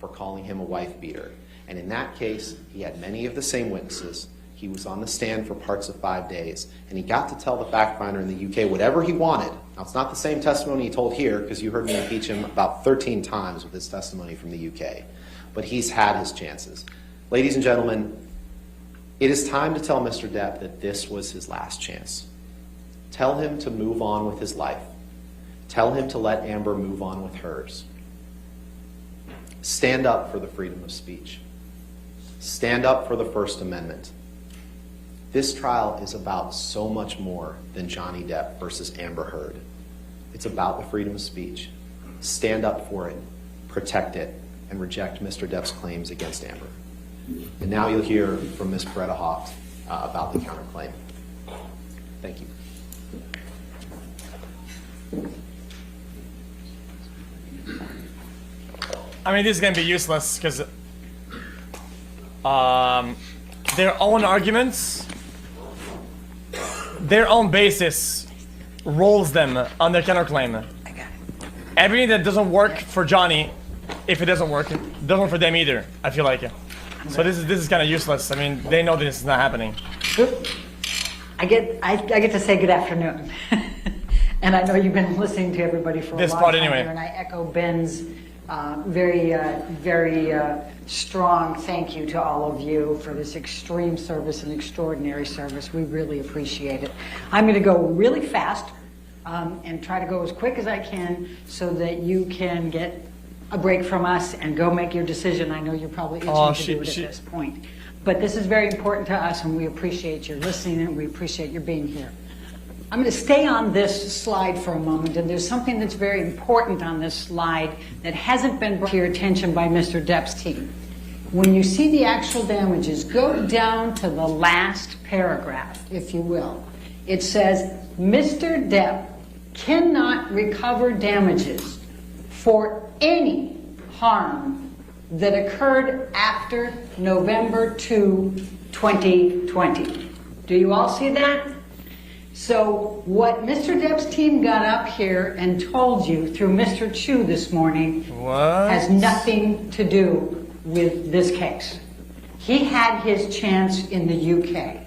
for calling him a wife beater. And in that case, he had many of the same witnesses. He was on the stand for parts of 5 days, and he got to tell the fact finder in the UK whatever he wanted. Now, it's not the same testimony he told here, because you heard me impeach him about 13 times with his testimony from the UK. But he's had his chances. Ladies and gentlemen, it is time to tell Mr. Depp that this was his last chance. Tell him to move on with his life. Tell him to let Amber move on with hers. Stand up for the freedom of speech. Stand up for the First Amendment. This trial is about so much more than Johnny Depp versus Amber Heard. It's about the freedom of speech. Stand up for it, protect it, and reject Mr. Depp's claims against Amber. And now you'll hear from Ms. Beretta Haupt about the counterclaim. Thank you. I mean, this is going to be useless because their own arguments, their own basis rolls them on their counterclaim. Everything that doesn't work for Johnny, if it doesn't work, doesn't work for them either, I feel like. So this is kind of useless. I mean, they know this is not happening. I get to say good afternoon. And I know you've been listening to everybody for a This long part time anyway. here, and I echo Ben's very strong thank you to all of you for this extreme service and extraordinary service. We really appreciate it. I'm going to go really fast and try to go as quick as I can so that you can get a break from us and go make your decision. I know you're probably itching to do it at this point. But this is very important to us, and we appreciate your listening, and we appreciate your being here. I'm going to stay on this slide for a moment, and there's something that's very important on this slide that hasn't been brought to your attention by Mr. Depp's team. When you see the actual damages, go down to the last paragraph, if you will. It says, Mr. Depp cannot recover damages for any harm that occurred after November 2, 2020. Do you all see that? So what Mr. Depp's team got up here and told you through Mr. Chu this morning has nothing to do with this case. He had his chance in the UK.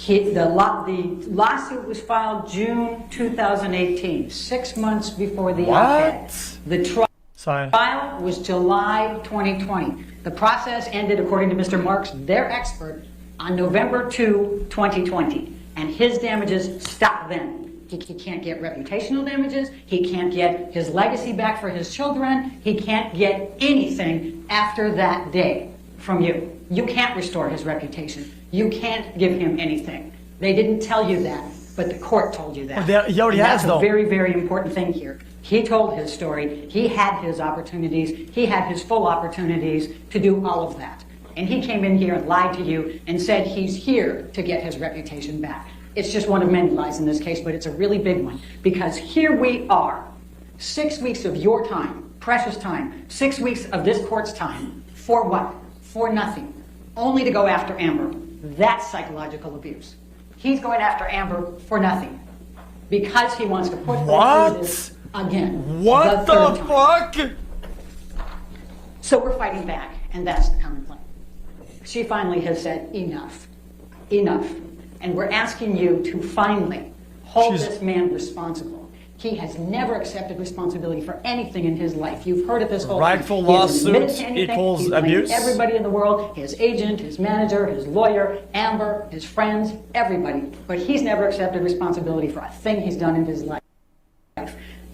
The lawsuit was filed June 2018, 6 months before the op-ed. The trial was July 2020. The process ended, according to Mr. Marks, their expert, on November 2, 2020. And his damages stopped then. He can't get reputational damages. He can't get his legacy back for his children. He can't get anything after that day from you. You can't restore his reputation. You can't give him anything. They didn't tell you that, but the court told you that. Well, he already has, though. That's a very, very important thing here. He told his story. He had his opportunities. He had his full opportunities to do all of that. And he came in here and lied to you and said he's here to get his reputation back. It's just one of many lies in this case, but it's a really big one. Because here we are, 6 weeks of your time, precious time, 6 weeks of this court's time, for what? For nothing. Only to go after Amber. That's psychological abuse. He's going after Amber for nothing. Because he wants to put her through this again. What the fuck? So we're fighting back, and that's the counterclaim. She finally has said enough. Enough. And we're asking you to finally hold this man responsible. He has never accepted responsibility for anything in his life. You've heard of this whole Rightful thing. He hasn't lawsuit admitted to anything. equals He's blamed abuse? everybody in the world, his agent, his manager, his lawyer, Amber, his friends, everybody. But he's never accepted responsibility for a thing he's done in his life.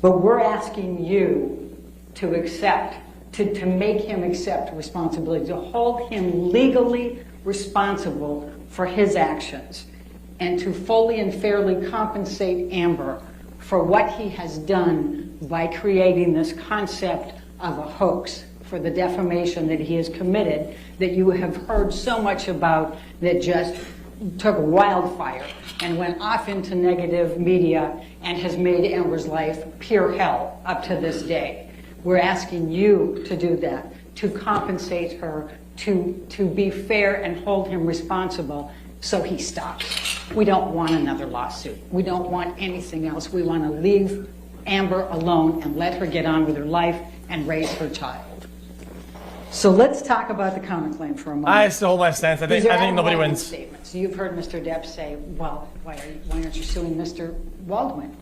But we're asking you to accept, to make him accept responsibility, to hold him legally responsible for his actions, and to fully and fairly compensate Amber for what he has done by creating this concept of a hoax for the defamation that he has committed, that you have heard so much about, that just took wildfire and went off into negative media and has made Amber's life pure hell up to this day. We're asking you to do that, to compensate her, to be fair and hold him responsible so he stops. We don't want another lawsuit. We don't want anything else. We want to leave Amber alone and let her get on with her life and raise her child. So let's talk about the counterclaim for a moment. I still hold my stance. I think nobody wins. Statements. You've heard Mr. Depp say, well, why aren't you suing Mr. Waldman?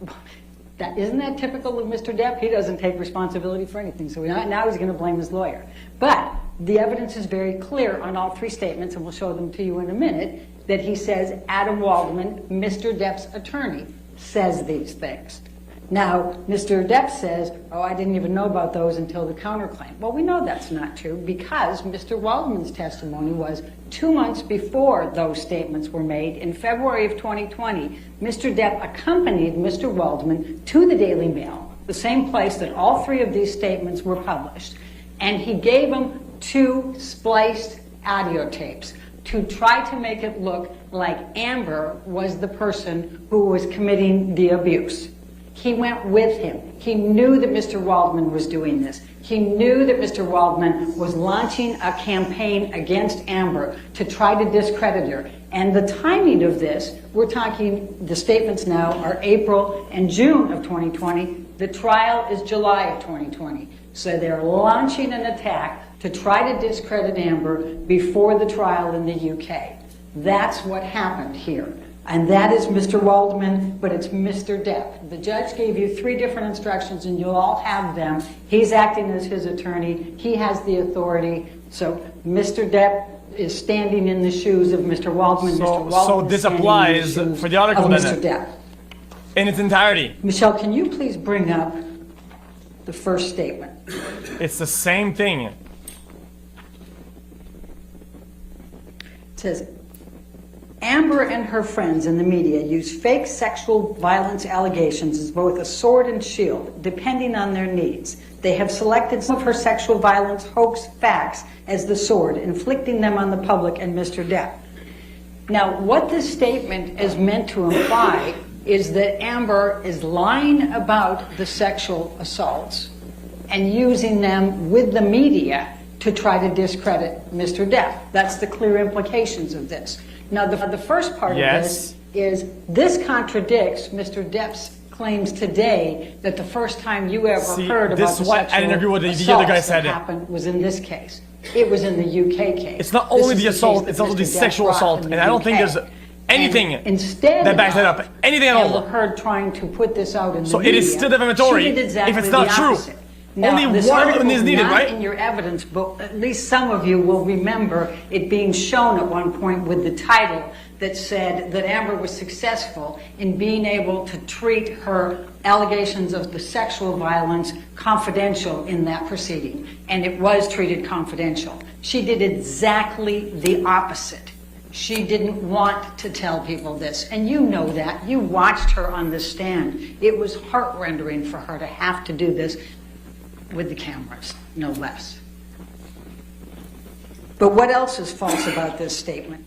Isn't that typical of Mr. Depp? He doesn't take responsibility for anything, so now he's going to blame his lawyer. But the evidence is very clear on all three statements, and we'll show them to you in a minute, that he says Adam Waldman, Mr. Depp's attorney, says these things. Now, Mr. Depp says, oh, I didn't even know about those until the counterclaim. Well, we know that's not true because Mr. Waldman's testimony was 2 months before those statements were made. In February of 2020, Mr. Depp accompanied Mr. Waldman to the Daily Mail, the same place that all three of these statements were published, and he gave him 2 spliced audio tapes to try to make it look like Amber was the person who was committing the abuse. He went with him. He knew that Mr. Waldman was doing this. He knew that Mr. Waldman was launching a campaign against Amber to try to discredit her. And the timing of this, we're talking, the statements now are April and June of 2020. The trial is July of 2020. So they're launching an attack to try to discredit Amber before the trial in the UK. That's what happened here. And that is Mr. Waldman, but it's Mr. Depp. The judge gave you 3 different instructions, and you'll all have them. He's acting as his attorney. He has the authority. So Mr. Depp is standing in the shoes of Mr. Waldman. So, Mr. Waldman so this applies for the article of then, Mr. Depp. in its entirety. Michelle, can you please bring up the first statement? It's the same thing. It says, Amber and her friends in the media use fake sexual violence allegations as both a sword and shield, depending on their needs. They have selected some of her sexual violence hoax facts as the sword, inflicting them on the public and Mr. Depp. Now, what this statement is meant to imply is that Amber is lying about the sexual assaults and using them with the media to try to discredit Mr. Depp. That's the clear implications of this. Now, the first part of this is this contradicts Mr. Depp's claims today that the first time you ever heard about the sexual I didn't agree with the other guy said that happened was in this case. It was in the UK case. It's not only the assault, it's also the sexual assault, and I don't think there's anything that backs that up. Anything at all. Heard trying to put this out in the so media. It is still defamatory if it's not true. Now, only this one article is needed, not right? In your evidence book, at least some of you will remember it being shown at one point with the title that said that Amber was successful in being able to treat her allegations of the sexual violence confidential in that proceeding. And it was treated confidential. She did exactly the opposite. She didn't want to tell people this. And you know that. You watched her on the stand. It was heart-rending for her to have to do this with the cameras, no less. But what else is false about this statement?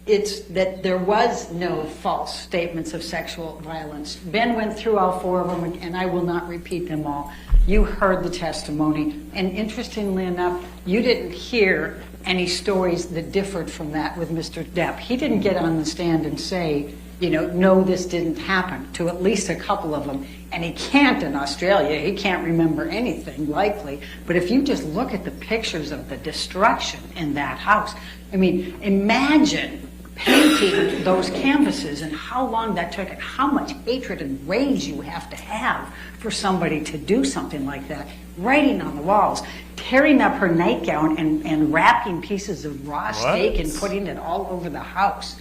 It's that there was no false statements of sexual violence. Ben went through all 4 of them, and I will not repeat them all. You heard the testimony, and interestingly enough, you didn't hear any stories that differed from that with Mr. Depp. He didn't get on the stand and say, you know, no, this didn't happen, to at least a couple of them. And he can't in Australia. He can't remember anything, likely. But if you just look at the pictures of the destruction in that house, I mean, imagine painting those canvases and how long that took and how much hatred and rage you have to have for somebody to do something like that. Writing on the walls, tearing up her nightgown and wrapping pieces of raw steak and putting it all over the house.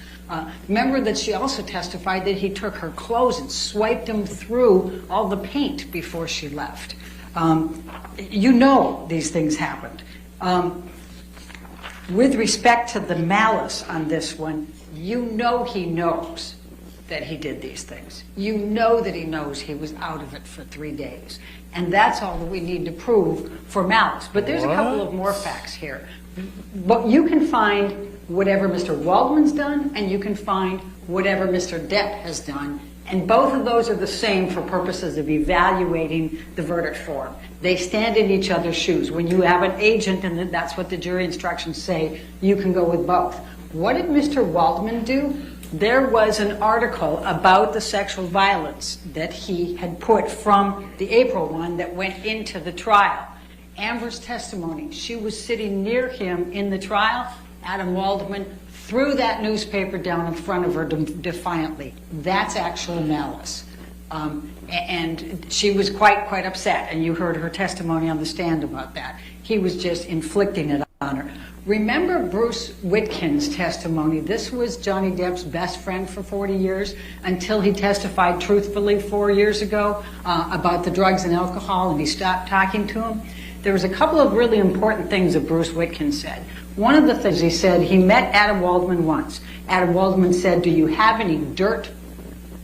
Remember that she also testified that he took her clothes and swiped them through all the paint before she left. You know these things happened. With respect to the malice on this one, you know he knows that he did these things. You know that he knows he was out of it for 3 days. And that's all that we need to prove for malice. But there's a couple of more facts here. But you can find whatever Mr. Waldman's done, and you can find whatever Mr. Depp has done. And both of those are the same for purposes of evaluating the verdict form. They stand in each other's shoes. When you have an agent, and that's what the jury instructions say, you can go with both. What did Mr. Waldman do? There was an article about the sexual violence that he had put from the April one that went into the trial. Amber's testimony, she was sitting near him in the trial. Adam Waldman threw that newspaper down in front of her defiantly. That's actual malice. And she was quite upset, and you heard her testimony on the stand about that. He was just inflicting it on her. Remember Bruce Witkin's testimony. This was Johnny Depp's best friend for 40 years until he testified truthfully 4 years ago about the drugs and alcohol, and he stopped talking to him. There was a couple of really important things that Bruce Witkin said. One of the things he said, he met Adam Waldman once. Adam Waldman said, "Do you have any dirt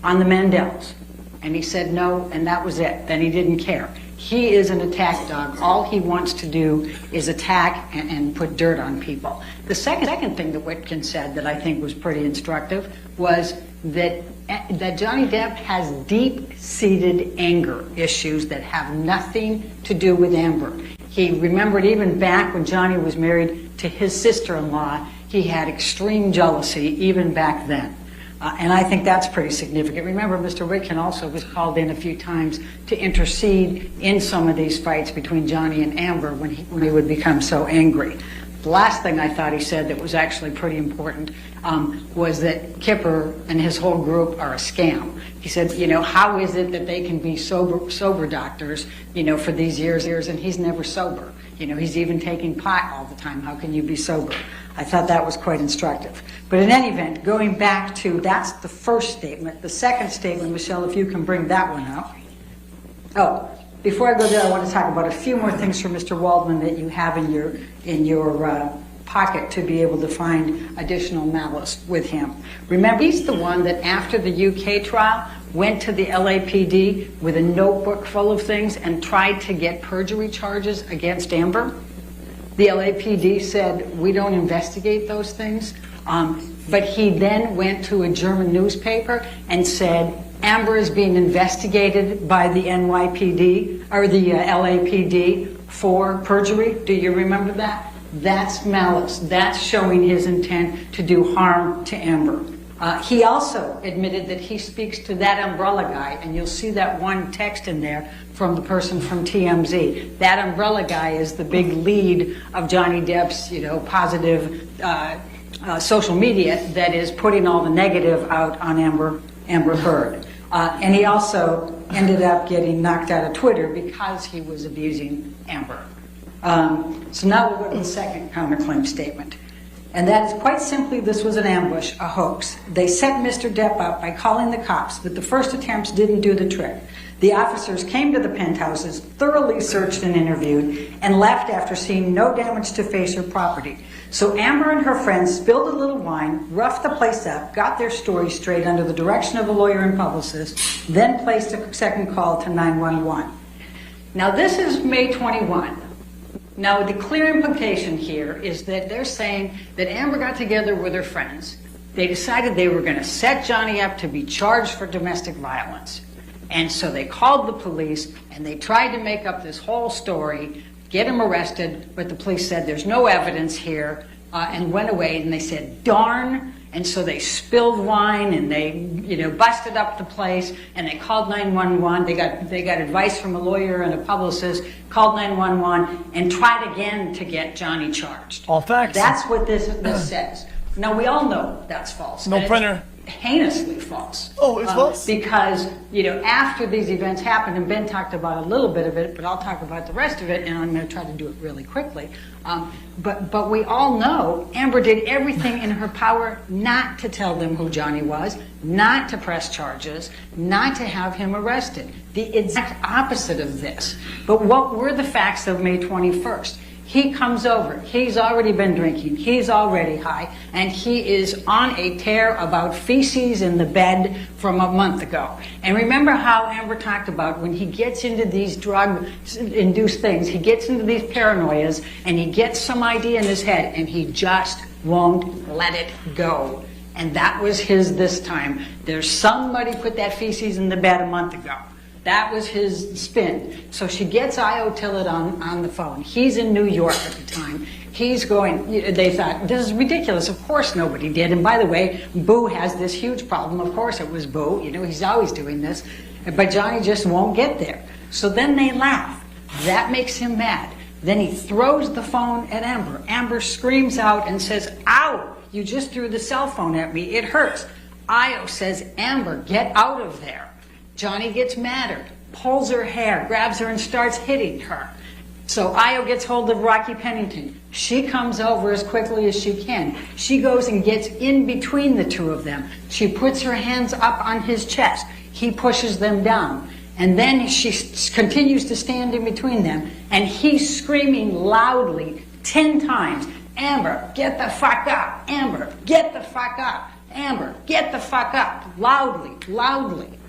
on the Mandels?" And he said no, and that was it. Then he didn't care. He is an attack dog. All he wants to do is attack and put dirt on people. The second thing that Witkin said that I think was pretty instructive was that Johnny Depp has deep-seated anger issues that have nothing to do with Amber. He remembered even back when Johnny was married to his sister-in-law, he had extreme jealousy even back then. And I think that's pretty significant. Remember, Mr. Witkin also was called in a few times to intercede in some of these fights between Johnny and Amber when he would become so angry. The last thing I thought he said that was actually pretty important was that Kipper and his whole group are a scam. He said, you know, how is it that they can be sober doctors, you know, for these years, and he's never sober. You know, he's even taking pot all the time. How can you be sober? I thought that was quite instructive. But in any event, going back to, that's the first statement. The second statement, Michelle, if you can bring that one up. Oh, before I go there, I want to talk about a few more things from Mr. Waldman that you have in your pocket to be able to find additional malice with him. Remember, he's the one that after the UK trial went to the LAPD with a notebook full of things and tried to get perjury charges against Amber. The LAPD said, we don't investigate those things. But he then went to a German newspaper and said, Amber is being investigated by the NYPD or the LAPD for perjury. Do you remember that? That's malice. That's showing his intent to do harm to Amber. He also admitted that he speaks to that umbrella guy, and you'll see that one text in there from the person from TMZ. That umbrella guy is the big lead of Johnny Depp's, you know, positive social media that is putting all the negative out on Amber Heard. And he also ended up getting knocked out of Twitter because he was abusing Amber. So now we'll go to the second counterclaim statement. And that is quite simply, this was an ambush, a hoax. They set Mr. Depp up by calling the cops, but the first attempts didn't do the trick. The officers came to the penthouses, thoroughly searched and interviewed, and left after seeing no damage to face or property. So Amber and her friends spilled a little wine, roughed the place up, got their story straight under the direction of a lawyer and publicist, then placed a second call to 911. Now this is May 21. Now, the clear implication here is that they're saying that Amber got together with her friends. They decided they were going to set Johnny up to be charged for domestic violence. And so they called the police, and they tried to make up this whole story, get him arrested, but the police said there's no evidence here, and went away, and they said, darn. And so they spilled wine, and they, you know, busted up the place, and they called 911. They got advice from a lawyer and a publicist, called 911, and tried again to get Johnny charged. All facts. That's what this says. Now, we all know that's false. No and it's printer. Heinously false. Oh, it's false? Because, after these events happened, and Ben talked about a little bit of it, but I'll talk about the rest of it, and I'm going to try to do it really quickly. But we all know Amber did everything in her power not to tell them who Johnny was, not to press charges, not to have him arrested. The exact opposite of this. But what were the facts of May 21st? He comes over. He's already been drinking. He's already high. And he is on a tear about feces in the bed from a month ago. And remember how Amber talked about when he gets into these drug-induced things, he gets into these paranoias, and he gets some idea in his head, and he just won't let it go. And that was his this time. There's somebody put that feces in the bed a month ago. That was his spin. So she gets Io Tillett on the phone. He's in New York at the time. He's going, they thought, this is ridiculous. Of course nobody did. And by the way, Boo has this huge problem. Of course it was Boo. He's always doing this. But Johnny just won't get there. So then they laugh. That makes him mad. Then he throws the phone at Amber. Amber screams out and says, "Ow, you just threw the cell phone at me. It hurts." Io says, "Amber, get out of there." Johnny gets madder, pulls her hair, grabs her and starts hitting her. So Io gets hold of Rocky Pennington. She comes over as quickly as she can. She goes and gets in between the two of them. She puts her hands up on his chest. He pushes them down. And then she continues to stand in between them. And he's screaming loudly 10 times, "Amber, get the fuck up! Amber, get the fuck up! Amber, get the fuck up!" Loudly, loudly.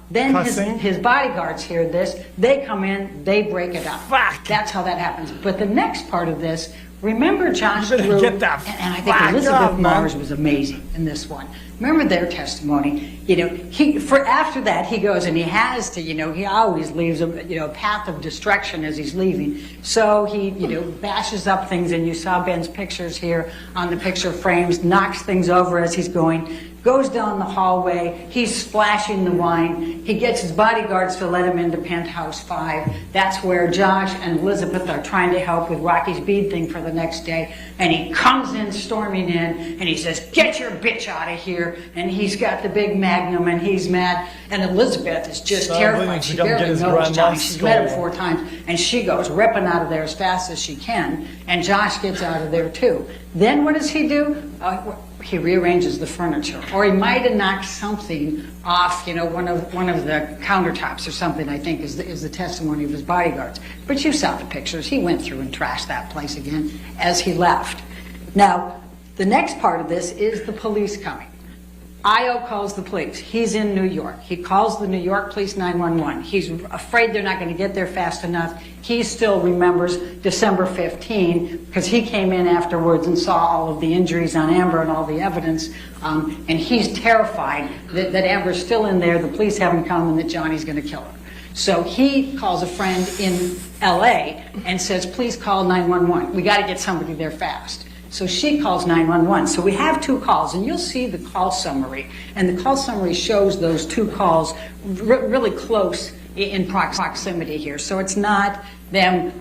Then his bodyguards hear this. They come in. They break it up. Fuck. That's how that happens. But the next part of this, remember Josh You better Drew, get that and I think fuck Elizabeth up, man. Mars was amazing in this one. Remember their testimony. After that he goes and he has to. He always leaves a path of destruction as he's leaving. So he bashes up things, and you saw Ben's pictures here on the picture frames. Knocks things over as he's going. Goes down the hallway. He's splashing the wine. He gets his bodyguards to let him into penthouse 5. That's where Josh and Elizabeth are trying to help with Rocky's bead thing for the next day. And he comes in, storming in, and he says, "Get your bitch out of here." And he's got the big magnum, and he's mad. And Elizabeth is just terrified. She barely knows Johnny. She's met him 4 times. And she goes ripping out of there as fast as she can. And Josh gets out of there too. Then what does he do? He rearranges the furniture, or he might have knocked something off, one of the countertops or something. I think is the testimony of his bodyguards. But you saw the pictures. He went through and trashed that place again as he left. Now, the next part of this is the police coming. Io calls the police. He's in New York. He calls the New York Police 911. He's afraid they're not going to get there fast enough. He still remembers December 15 because he came in afterwards and saw all of the injuries on Amber and all the evidence. And he's terrified that Amber's still in there, the police haven't come, and that Johnny's going to kill her. So he calls a friend in L.A. and says, "Please call 911. We got to get somebody there fast." So she calls 911. So we have 2 calls, and you'll see the call summary. And the call summary shows those 2 calls really close in proximity here. So it's not them,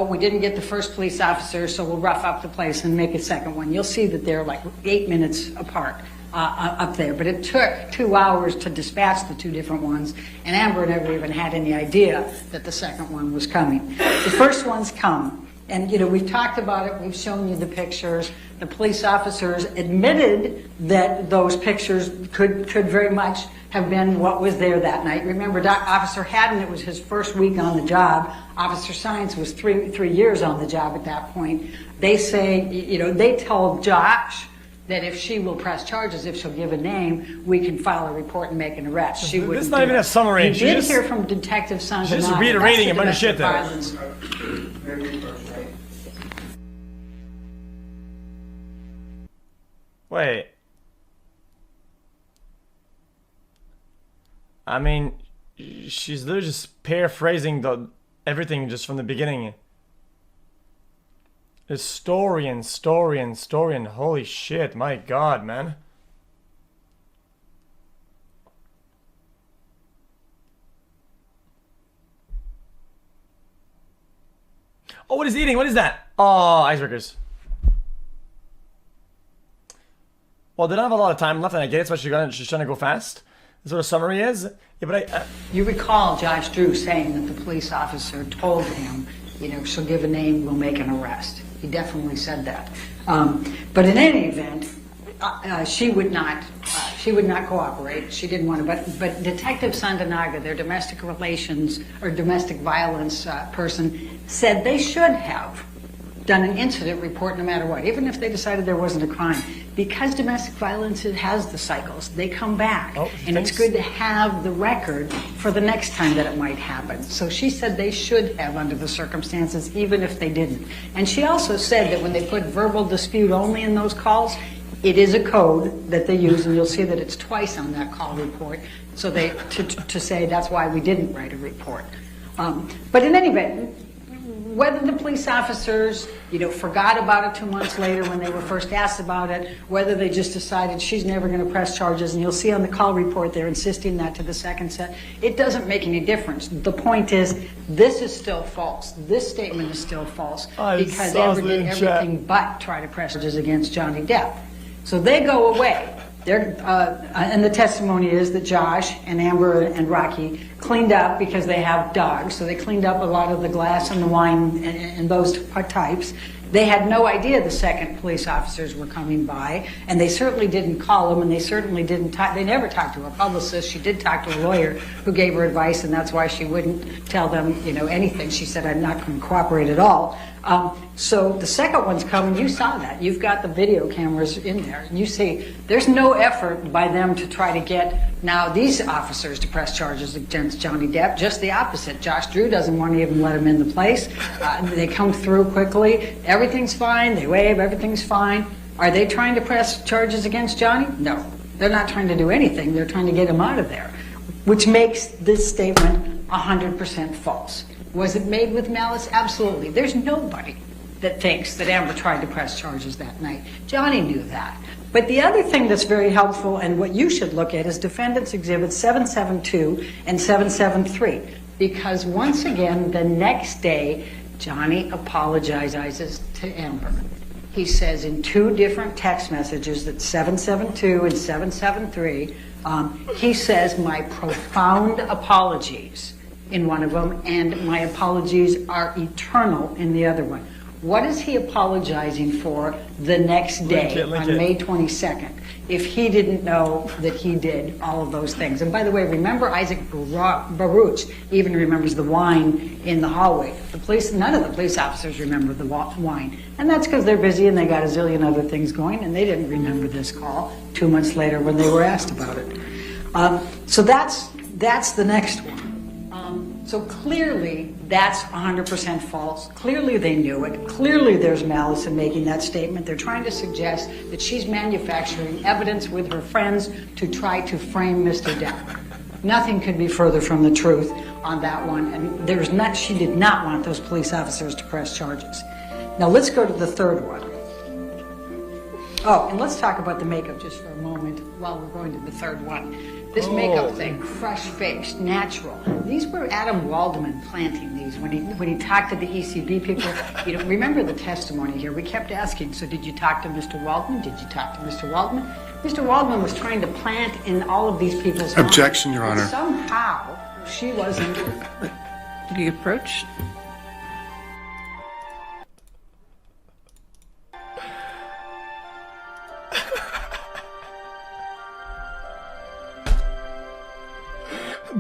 we didn't get the first police officer, so we'll rough up the place and make a second one. You'll see that they're like 8 minutes apart up there. But it took 2 hours to dispatch the 2 different ones, and Amber never even had any idea that the second one was coming. The first one's come. And, we've talked about it. We've shown you the pictures. The police officers admitted that those pictures could very much have been what was there that night. Remember, Officer Haddon, it was his first week on the job. Officer Science was three years on the job at that point. They say, they told Josh that if she will press charges, if she'll give a name, we can file a report and make an arrest. She wouldn't. This is not even a summary. You did hear from Detective Sanjana. She's just reiterating a bunch of shit there. Wait. I mean, she's literally just paraphrasing everything just from the beginning. Historian. Holy shit, my god, man. Oh, what is he eating? What is that? Oh, icebreakers. Well, they don't have a lot of time left, and I get it, especially she's trying to go fast. That's what the summary is. Yeah, but You recall Josh Drew saying that the police officer told him, she'll give a name, we'll make an arrest. He definitely said that. But in any event, she would not cooperate. She didn't want to. But Detective Sandanaga, their domestic relations or domestic violence person, said they should have done an incident report no matter what, even if they decided there wasn't a crime. Because domestic violence has the cycles, they come back. And it's good to have the record for the next time that it might happen. So she said they should have under the circumstances, even if they didn't. And she also said that when they put verbal dispute only in those calls, it is a code that they use, and you'll see that it's twice on that call report. So to say that's why we didn't write a report. But in any event, whether the police officers, forgot about it 2 months later when they were first asked about it, whether they just decided she's never going to press charges, and you'll see on the call report they're insisting that to the second set, it doesn't make any difference. The point is, this is still false. This statement is still false because Amber did everything but try to press charges against Johnny Depp. So they go away. And the testimony is that Josh and Amber and Rocky cleaned up because they have dogs, so they cleaned up a lot of the glass and the wine and those types. They had no idea the second police officers were coming by, and they certainly didn't call them, and they certainly didn't talk. They never talked to a publicist. She did talk to a lawyer who gave her advice, and that's why she wouldn't tell them, anything. She said, "I'm not going to cooperate at all." So the second one's coming. You saw that. You've got the video cameras in there, and you see there's no effort by them to try to get now these officers to press charges against Johnny Depp. Just the opposite. Josh Drew doesn't want to even let him in the place. They come through quickly. Everything's fine. They wave. Everything's fine. Are they trying to press charges against Johnny? No. They're not trying to do anything. They're trying to get him out of there, which makes this statement 100% false. Was it made with malice? Absolutely. There's nobody that thinks that Amber tried to press charges that night. Johnny knew that. But the other thing that's very helpful and what you should look at is Defendants Exhibits 772 and 773. Because once again, the next day, Johnny apologizes to Amber. He says in two different text messages, that 772 and 773, he says, "My profound apologies" in one of them, and "my apologies are eternal" in the other one. What is he apologizing for the next day on May 22nd if he didn't know that he did all of those things? And by the way, remember Isaac Baruch even remembers the wine in the hallway. None of the police officers remember the wine. And that's because they're busy and they got a zillion other things going, and they didn't remember this call 2 months later when they were asked about it. So that's the next one. So clearly, that's 100% false. Clearly, they knew it. Clearly, there's malice in making that statement. They're trying to suggest that she's manufacturing evidence with her friends to try to frame Mr. Depp. Nothing could be further from the truth on that one. And she did not want those police officers to press charges. Now, let's go to the third one. Oh, and let's talk about the makeup just for a moment while we're going to the third one. This makeup thing, fresh-faced, natural. These were Adam Waldman planting these when he talked to the ECB people. Remember the testimony here. We kept asking, so did you talk to Mr. Waldman? Did you talk to Mr. Waldman? Mr. Waldman was trying to plant in all of these people's minds. Objection, Your Honor. Somehow, she wasn't. Did he approach?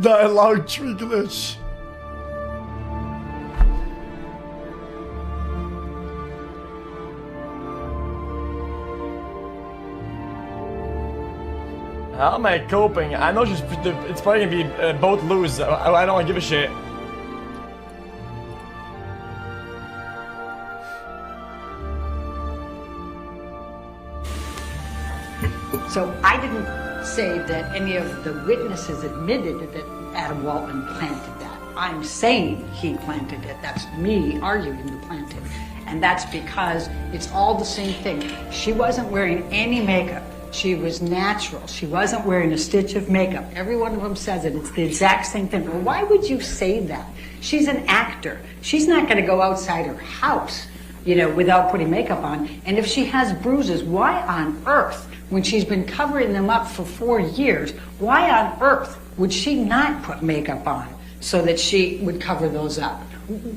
Dialogue tree glitch. How am I coping? I know it's probably gonna be both lose. I don't give a shit. So I didn't say that any of the witnesses admitted that Adam Waldman planted that. I'm saying he planted it. That's me arguing the planted. And that's because it's all the same thing. She wasn't wearing any makeup. She was natural. She wasn't wearing a stitch of makeup. Every one of them says it. It's the exact same thing. Well, why would you say that? She's an actor. She's not going to go outside her house, you know, without putting makeup on. And if she has bruises, why on earth, when she's been covering them up for 4 years, why on earth would she not put makeup on so that she would cover those up?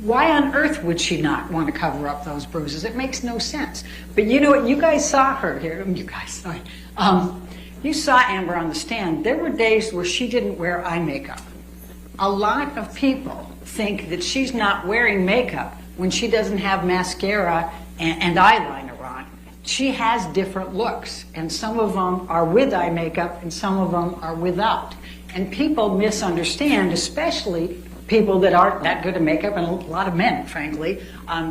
Why on earth would she not want to cover up those bruises? It makes no sense. But you know what? You guys saw her here. You guys saw it. You saw Amber on the stand. There were days where she didn't wear eye makeup. A lot of people think that she's not wearing makeup when she doesn't have mascara and eyeliner on. She has different looks, and some of them are with eye makeup and some of them are without. And people misunderstand, especially people that aren't that good at makeup, and a lot of men, frankly,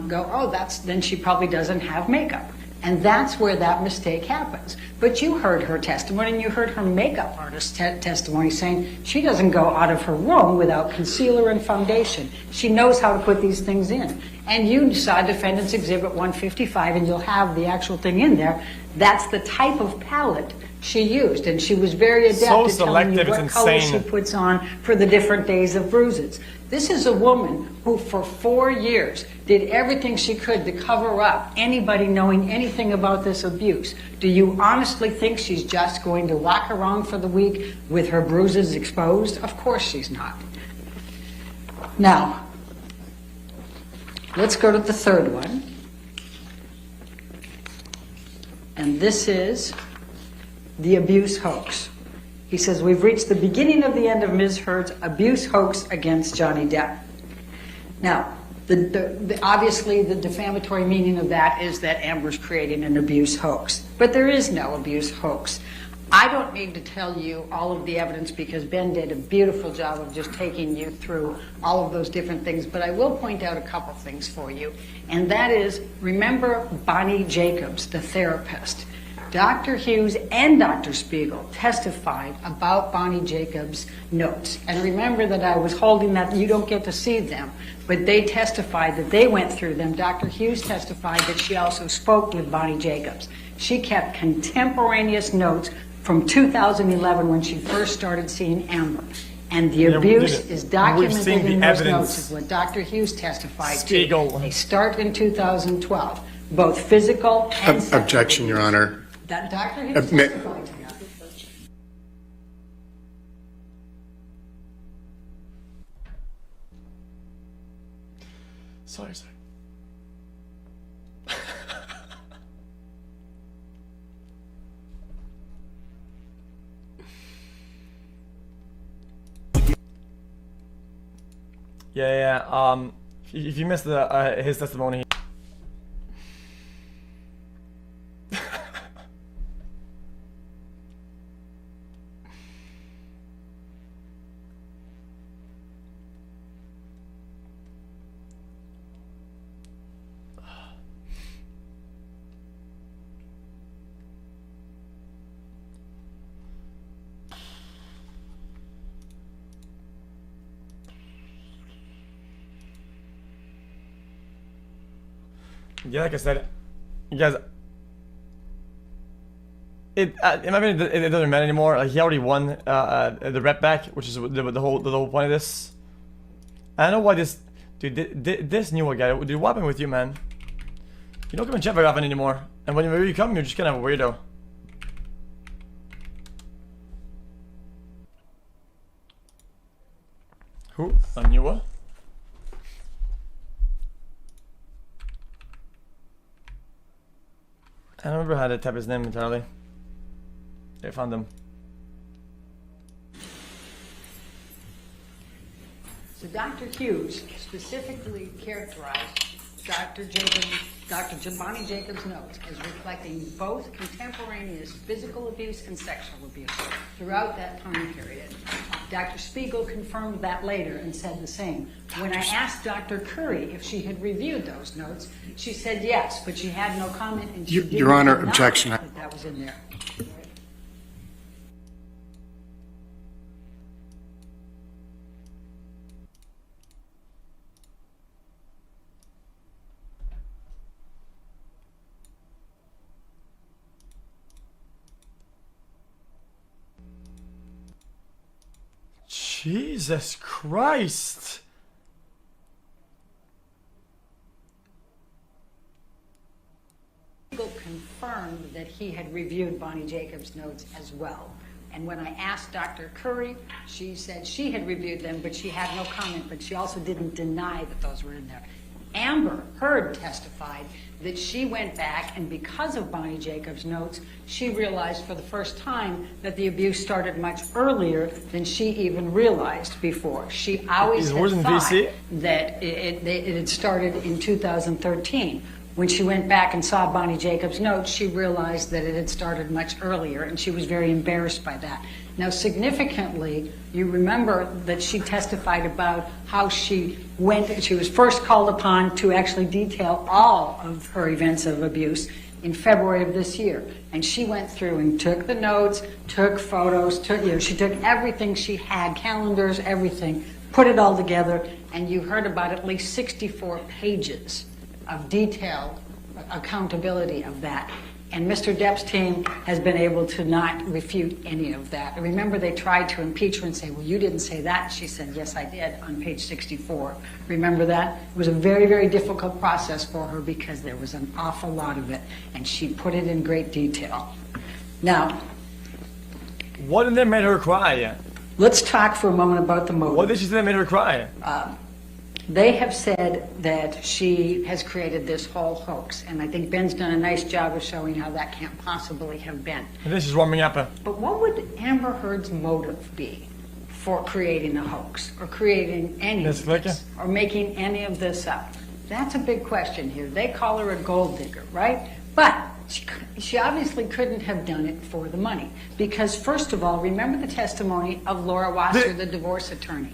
go, oh, then she probably doesn't have makeup. And that's where that mistake happens. But you heard her testimony, and you heard her makeup artist testimony saying she doesn't go out of her room without concealer and foundation. She knows how to put these things in. And you saw Defendant's Exhibit 155, and you'll have the actual thing in there. That's the type of palette she used, and she was very adept at telling you what color she puts on for the different days of bruises. This is a woman who for 4 years did everything she could to cover up anybody knowing anything about this abuse. Do you honestly think she's just going to walk around for the week with her bruises exposed? Of course she's not. Now, let's go to the third one. And this is the abuse hoax. He says, we've reached the beginning of the end of Ms. Heard's abuse hoax against Johnny Depp. Now, obviously the defamatory meaning of that is that Amber's creating an abuse hoax. But there is no abuse hoax. I don't need to tell you all of the evidence because Ben did a beautiful job of just taking you through all of those different things, but I will point out a couple things for you. And that is, remember Bonnie Jacobs, the therapist. Dr. Hughes and Dr. Spiegel testified about Bonnie Jacobs' notes. And remember that I was holding that, you don't get to see them, but they testified that they went through them. Dr. Hughes testified that she also spoke with Bonnie Jacobs. She kept contemporaneous notes from 2011 when she first started seeing Amber. And the abuse is documented in those notes of what Dr. Hughes testified to. They start in 2012, both physical and sexual. Objection, Your Honor. That Dr. Hughes testified to that. Sorry. Yeah. If you missed his testimony. Yeah, like I said, you guys, in my opinion, it doesn't matter anymore. Like, he already won the rep back, which is the whole point of this. I don't know why this this newer guy, dude, what happened with you, man? You don't come in chat very often anymore, and whenever you come, you're just kind of a weirdo. Who? A newer? I don't remember how to type his name entirely. I found him. So Dr. Hughes specifically characterized Dr. Bonnie Jacobs' notes as reflecting both contemporaneous physical abuse and sexual abuse throughout that time period. Dr. Spiegel confirmed that later and said the same. When I asked Dr. Curry if she had reviewed those notes, she said yes, but she had no comment. And she Your Honor, objection. That was in there. Jesus Christ! confirmed that he had reviewed Bonnie Jacobs' notes as well. And when I asked Dr. Curry, she said she had reviewed them, but she had no comment, but she also didn't deny that those were in there. Amber Heard testified that she went back, and because of Bonnie Jacobs' notes, she realized for the first time that the abuse started much earlier than she even realized before. She always Is had worse than thought VC? that it had started in 2013. When she went back and saw Bonnie Jacobs' notes, she realized that it had started much earlier, and she was very embarrassed by that. Now, significantly, you remember that she testified about how she was first called upon to actually detail all of her events of abuse in February of this year. And she went through and took the notes, took photos, she took everything she had, calendars, everything, put it all together, and you heard about at least 64 pages of detailed accountability of that. And Mr. Depp's team has been able to not refute any of that. And remember, they tried to impeach her and say, well, you didn't say that. She said, yes, I did, on page 64. Remember that? It was a very, very difficult process for her because there was an awful lot of it, and she put it in great detail. Now, What in there made her cry? let's talk for a moment about the motive. What did she say that made her cry? They have said that she has created this whole hoax, and I think Ben's done a nice job of showing how that can't possibly have been. And this is warming up. But what would Amber Heard's motive be for creating a hoax or creating any of this or making any of this up? That's a big question here. They call her a gold digger, right? But she obviously couldn't have done it for the money because, first of all, remember the testimony of Laura Wasser, the divorce attorney.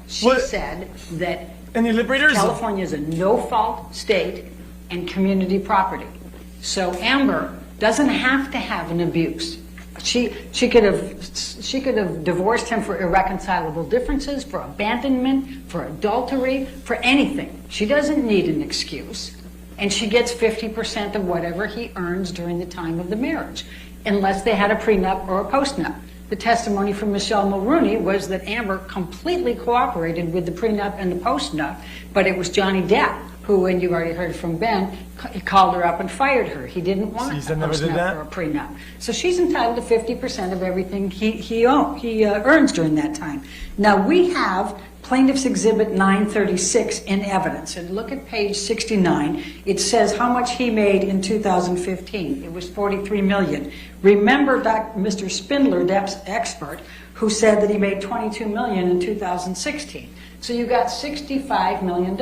She said that Any liberators? California is a no-fault state and community property. So Amber doesn't have to have an abuse. She could have divorced him for irreconcilable differences, for abandonment, for adultery, for anything. She doesn't need an excuse. And she gets 50% of whatever he earns during the time of the marriage, unless they had a prenup or a postnup. The testimony from Michelle Mulrooney was that Amber completely cooperated with the prenup and the postnup, but it was Johnny Depp who, and you've already heard from Ben, called her up and fired her. He didn't want a postnup or a prenup. So she's entitled to 50% of everything he earns during that time. Now, we have Plaintiff's Exhibit 936 in evidence. And look at page 69. It says how much he made in 2015. It was $43 million. Remember Mr. Spindler, Depp's expert, who said that he made $22 million in 2016. So you got $65 million.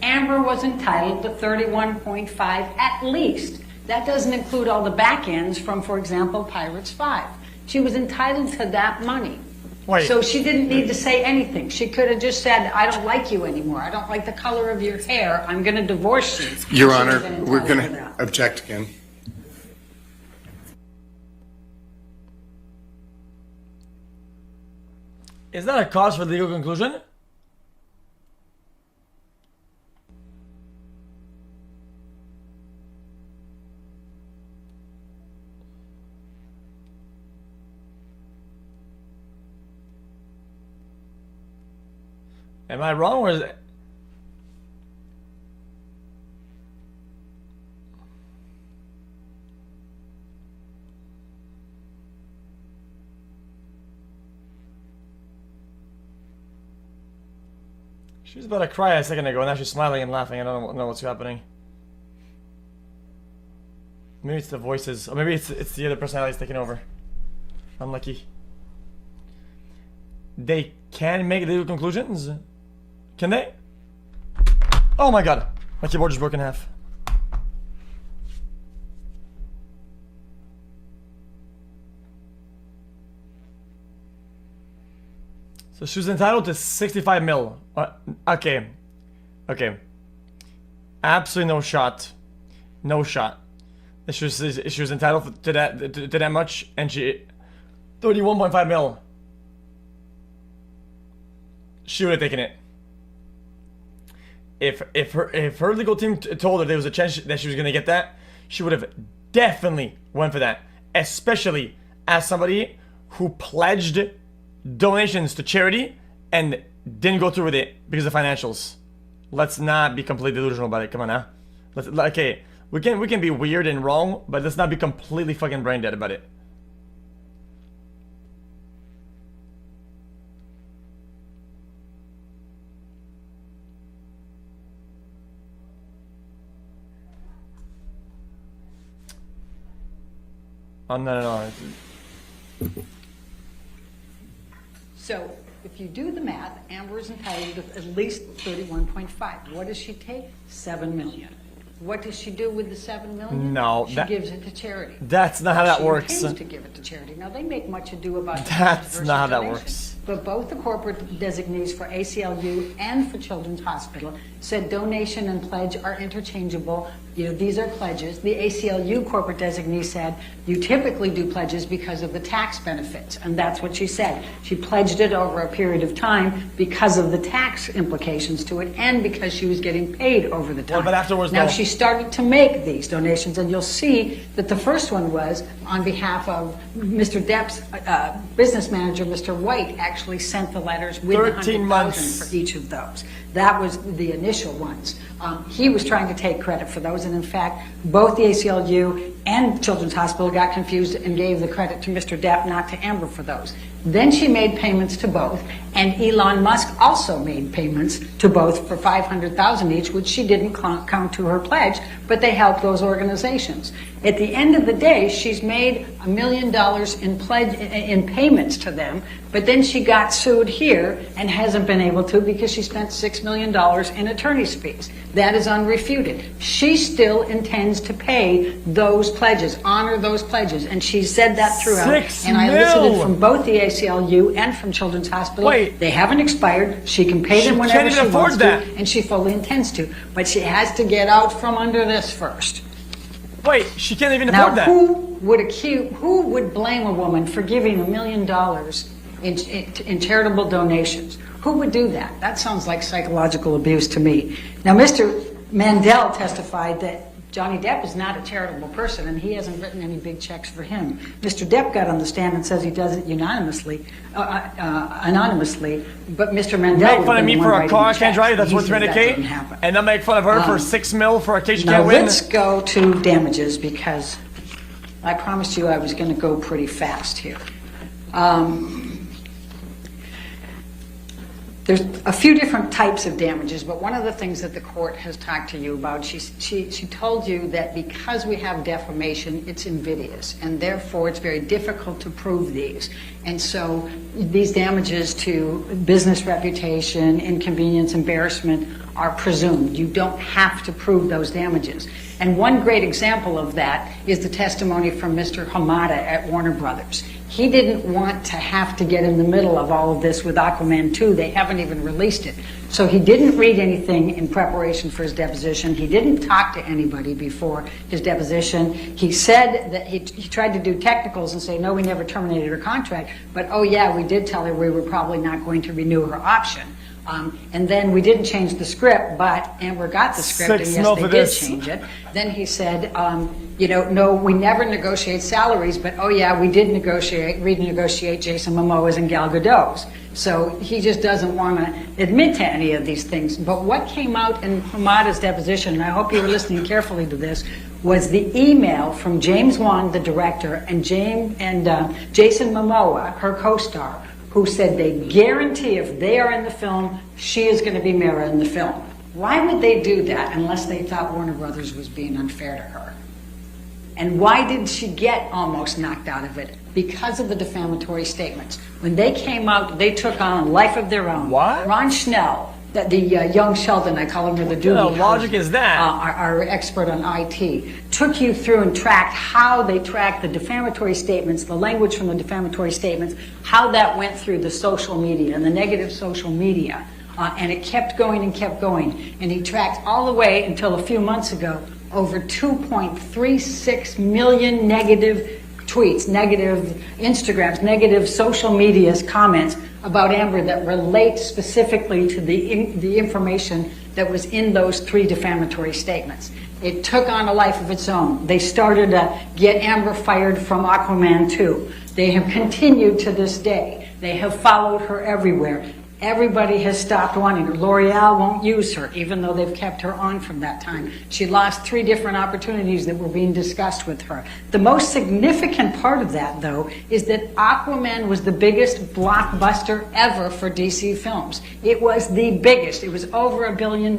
Amber was entitled to 31.5 at least. That doesn't include all the back ends from, for example, Pirates 5. She was entitled to that money. Wait. So she didn't need to say anything. She could have just said, I don't like you anymore. I don't like the color of your hair. I'm going to divorce you. Your She Honor, would have been we're entitled going to to that. object again. Is that a cause for the legal conclusion? Am I wrong or is it? She was about to cry a second ago and now she's smiling and laughing. I don't know what's happening. Maybe it's the voices, or maybe it's the other personalities taking over. Unlucky. They can make legal conclusions? Can they? Oh my god! My keyboard just broke in half. So she was entitled to 65 mil. Okay. Okay. Absolutely no shot. No shot. She was entitled to that much, and she 31.5 mil. She would have taken it. If her legal team told her there was a chance that she was gonna get that, she would have definitely went for that. Especially as somebody who pledged donations to charity and didn't go through with it because of financials. Let's not be completely delusional about it. Come on now. Okay, We can be weird and wrong, but let's not be completely fucking brain dead about it. Oh no. So if you do the math, Amber is entitled to at least 31.5. What does she take? 7 million. What does she do with the 7 million? No, she that- gives it to charity. That's not how that She works. intends to give it to charity. Now they make much ado about That's versus not how that donations, works. But both the corporate designees for ACLU and for Children's Hospital said donation and pledge are interchangeable. You know, these are pledges. The ACLU corporate designee said you typically do pledges because of the tax benefits, and that's what she said. She pledged it over a period of time because of the tax implications to it, and because she was getting paid over the time. Well, but afterwards, now no. she started to make these donations, and you'll see that the first one was on behalf of Mr. Depp's business manager, Mr. White, actually sent the letters with 13 $100,000 months. for each of those. That was the initial ones. He was trying to take credit for those, and in fact, both the ACLU and Children's Hospital got confused and gave the credit to Mr. Depp, not to Amber, for those. Then she made payments to both, and Elon Musk also made payments to both for $500,000 each, which she didn't count to her pledge, but they helped those organizations. At the end of the day, she's made $1 million in payments to them, but then she got sued here and hasn't been able to because she spent $6 million in attorney's fees. That is unrefuted. She still intends to pay those pledges, honor those pledges, and she said that throughout. $6 And I mil. elicited from both the ACLU and from Children's Hospital. Wait. They haven't expired. She can pay them She whenever can't she even afford wants that. to, and she fully intends to. But she has to get out from under this first. Wait, she can't even Now, afford that. who would blame a woman for giving $1 million in charitable donations? Who would do that? That sounds like psychological abuse to me. Now, Mr. Mandel testified that Johnny Depp is not a charitable person, and he hasn't written any big checks for him. Mr. Depp got on the stand and says he does it anonymously, but Mr. Mandel Make fun of me for a car I can't drive that's worth $300K, 300K, and then make fun of her for $6 mil for a case you now can't win. let's go to damages, because I promised you I was going to go pretty fast here. There's a few different types of damages, but one of the things that the court has talked to you about, she told you that because we have defamation, it's invidious, and therefore it's very difficult to prove these. And so these damages to business reputation, inconvenience, embarrassment are presumed. You don't have to prove those damages. And one great example of that is the testimony from Mr. Hamada at Warner Brothers. He didn't want to have to get in the middle of all of this with Aquaman 2. They haven't even released it. So he didn't read anything in preparation for his deposition. He didn't talk to anybody before his deposition. He said that he tried to do technicals and say, no, we never terminated her contract. But, oh, yeah, we did tell her we were probably not going to renew her option. And then we didn't change the script, but Amber got the script, and yes, they did change it. Then he said, no, we never negotiate salaries, but oh yeah, we did renegotiate Jason Momoa's and Gal Gadot's. So he just doesn't want to admit to any of these things. But what came out in Hamada's deposition, and I hope you were listening carefully to this, was the email from James Wan, the director, and Jason Momoa, her co-star, who said they guarantee if they are in the film, she is going to be Mera in the film. Why would they do that unless they thought Warner Brothers was being unfair to her? And why did she get almost knocked out of it? Because of the defamatory statements. When they came out, they took on a life of their own. What? Ron Schnell, the young Sheldon, I call him, or the Doobie. What logic is that? Our expert on IT, took you through and tracked how they tracked the defamatory statements, the language from the defamatory statements, how that went through the social media and the negative social media. And it kept going and kept going. And he tracked all the way until a few months ago over 2.36 million negative tweets, negative Instagrams, negative social media's comments about Amber that relate specifically to the information that was in those 3 defamatory statements. It took on a life of its own. They started to get Amber fired from Aquaman 2. They have continued to this day. They have followed her everywhere. Everybody has stopped wanting her. L'Oreal won't use her, even though they've kept her on from that time. She lost 3 different opportunities that were being discussed with her. The most significant part of that, though, is that Aquaman was the biggest blockbuster ever for DC Films. It was the biggest. It was over $1 billion.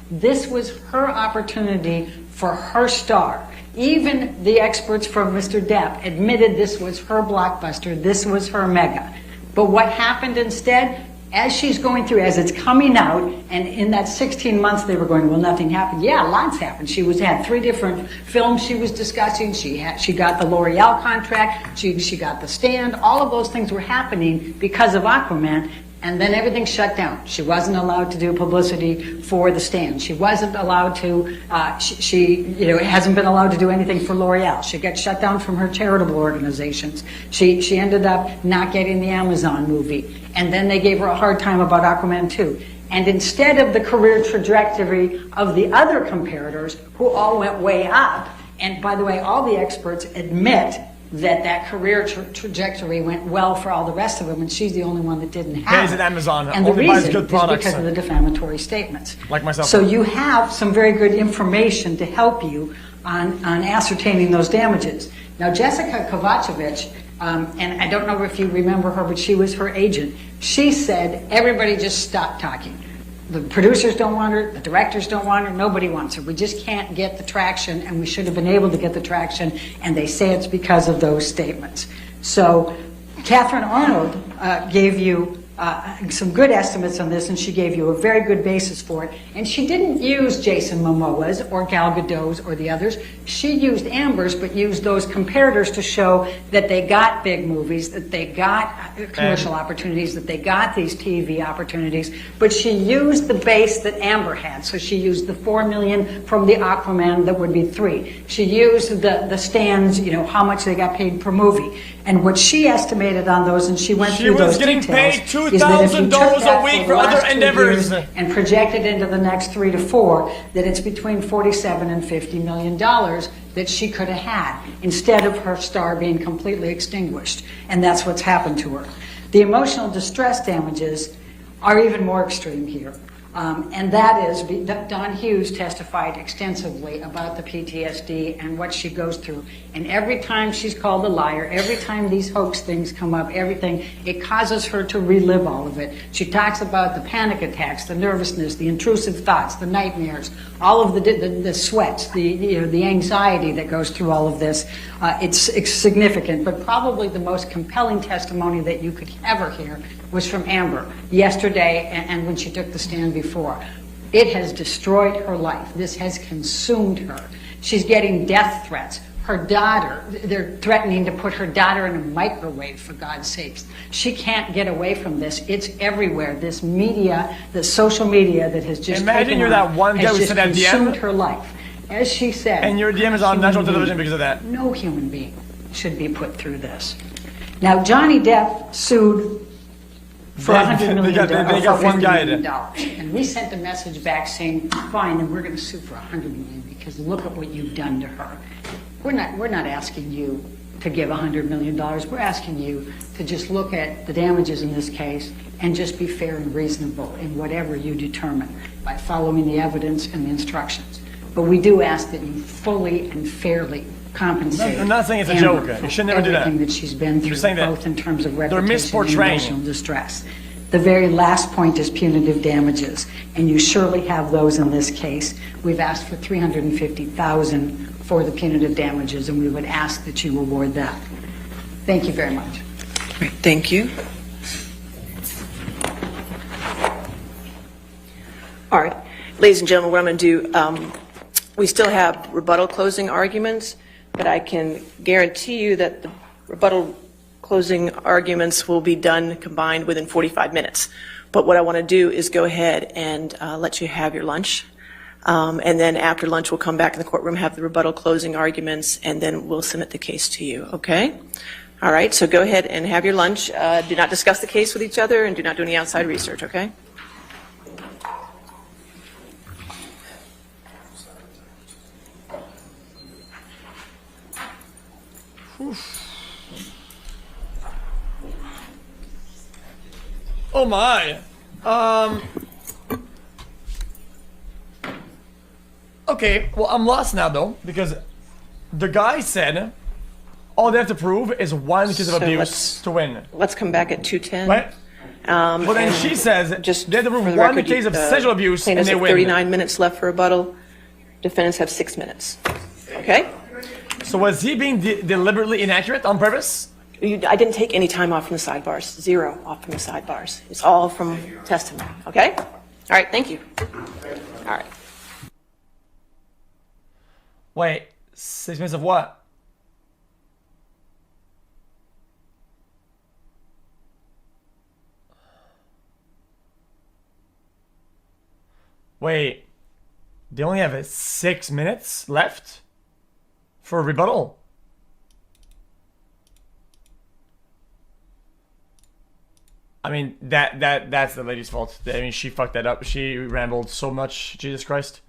This was her opportunity for her star. Even the experts from Mr. Depp admitted this was her blockbuster. This was her mega. But what happened instead? As she's going through, as it's coming out, and in that 16 months they were going, well, nothing happened. Yeah, lots happened. She had 3 different films she was discussing. She got the L'Oreal contract. She got The Stand. All of those things were happening because of Aquaman. And then everything shut down. She wasn't allowed to do publicity for The Stand. She wasn't allowed to, she hasn't been allowed to do anything for L'Oreal. She got shut down from her charitable organizations. She ended up not getting the Amazon movie. And then they gave her a hard time about Aquaman 2. And instead of the career trajectory of the other comparators, who all went way up, and by the way, all the experts admit that career trajectory went well for all the rest of them, and she's the only one that didn't have Pays at Amazon, And the only buys reason good is products. because of the defamatory statements. Like myself. So you have some very good information to help you on ascertaining those damages. Now, Jessica Kovacevic, and I don't know if you remember her, but she was her agent. She said, everybody just stop talking. The producers don't want her, the directors don't want her, nobody wants her. We just can't get the traction, and we should have been able to get the traction, and they say it's because of those statements. So Catherine Arnold gave you some good estimates on this, and she gave you a very good basis for it. And she didn't use Jason Momoa's or Gal Gadot's or the others. She used Amber's, but used those comparators to show that they got big movies, that they got commercial opportunities, that they got these TV opportunities. But she used the base that Amber had. So she used the $4 million from the Aquaman, that would be 3. She used the stands, how much they got paid per movie. And what she estimated on those, and she went through those details, paid $2,000 a week for other endeavors and projected into the next 3 to 4, that it's between $47 and $50 million that she could have had, instead of her star being completely extinguished. And that's what's happened to her. The emotional distress damages are even more extreme here. And that is, Don Hughes testified extensively about the PTSD and what she goes through. And every time she's called a liar, every time these hoax things come up, everything, it causes her to relive all of it. She talks about the panic attacks, the nervousness, the intrusive thoughts, the nightmares, all of the sweats, the anxiety that goes through all of this. It's significant, but probably the most compelling testimony that you could ever hear was from Amber yesterday, and when she took the stand before. It has destroyed her life. This has consumed her. She's getting death threats. Her daughter, they're threatening to put her daughter in a microwave, for God's sakes. She can't get away from this. It's everywhere. This media, the social media that has just Imagine you're that one guy who said at the end, consumed her life. As she said, and your DM is on national television because of that. No human being should be put through this. Now, Johnny Depp sued for $100 million. They got one guy. And we sent a message back saying, fine, then we're going to sue for $100 million because look at what you've done to her. We're not asking you to give $100 million. We're asking you to just look at the damages in this case and just be fair and reasonable in whatever you determine by following the evidence and the instructions. But we do ask that you fully and fairly compensate. I'm not saying it's a joke. You should never do that. Everything that she's been through, both in terms of reputation and emotional distress. The very last point is punitive damages, and you surely have those in this case. We've asked for $350,000 for the punitive damages, and we would ask that you award that. Thank you very much. Great, thank you. All right, ladies and gentlemen, what I'm going to do, we still have rebuttal closing arguments, but I can guarantee you that the rebuttal closing arguments will be done combined within 45 minutes. But what I want to do is go ahead and let you have your lunch. And then after lunch, we'll come back in the courtroom, have the rebuttal closing arguments, and then we'll submit the case to you, okay? All right, so go ahead and have your lunch. Do not discuss the case with each other, and do not do any outside research, okay? Oh my! Okay, well, I'm lost now, though, because the guy said all they have to prove is one case of So abuse let's- to win. Let's come back at 2:10. Right? But then and she says just they have to for prove the one record, case of you, sexual abuse and plaintiffs they have win. 39 minutes left for rebuttal. Defendants have 6 minutes. Okay? So was he being deliberately inaccurate on purpose? I didn't take any time off from the sidebars. 0 off from the sidebars. It's all from testimony. Okay? All right, thank you. All right. Wait, 6 minutes of what? Wait, they only have 6 minutes left for a rebuttal? I mean, that's the lady's fault. I mean, she fucked that up. She rambled so much. Jesus Christ.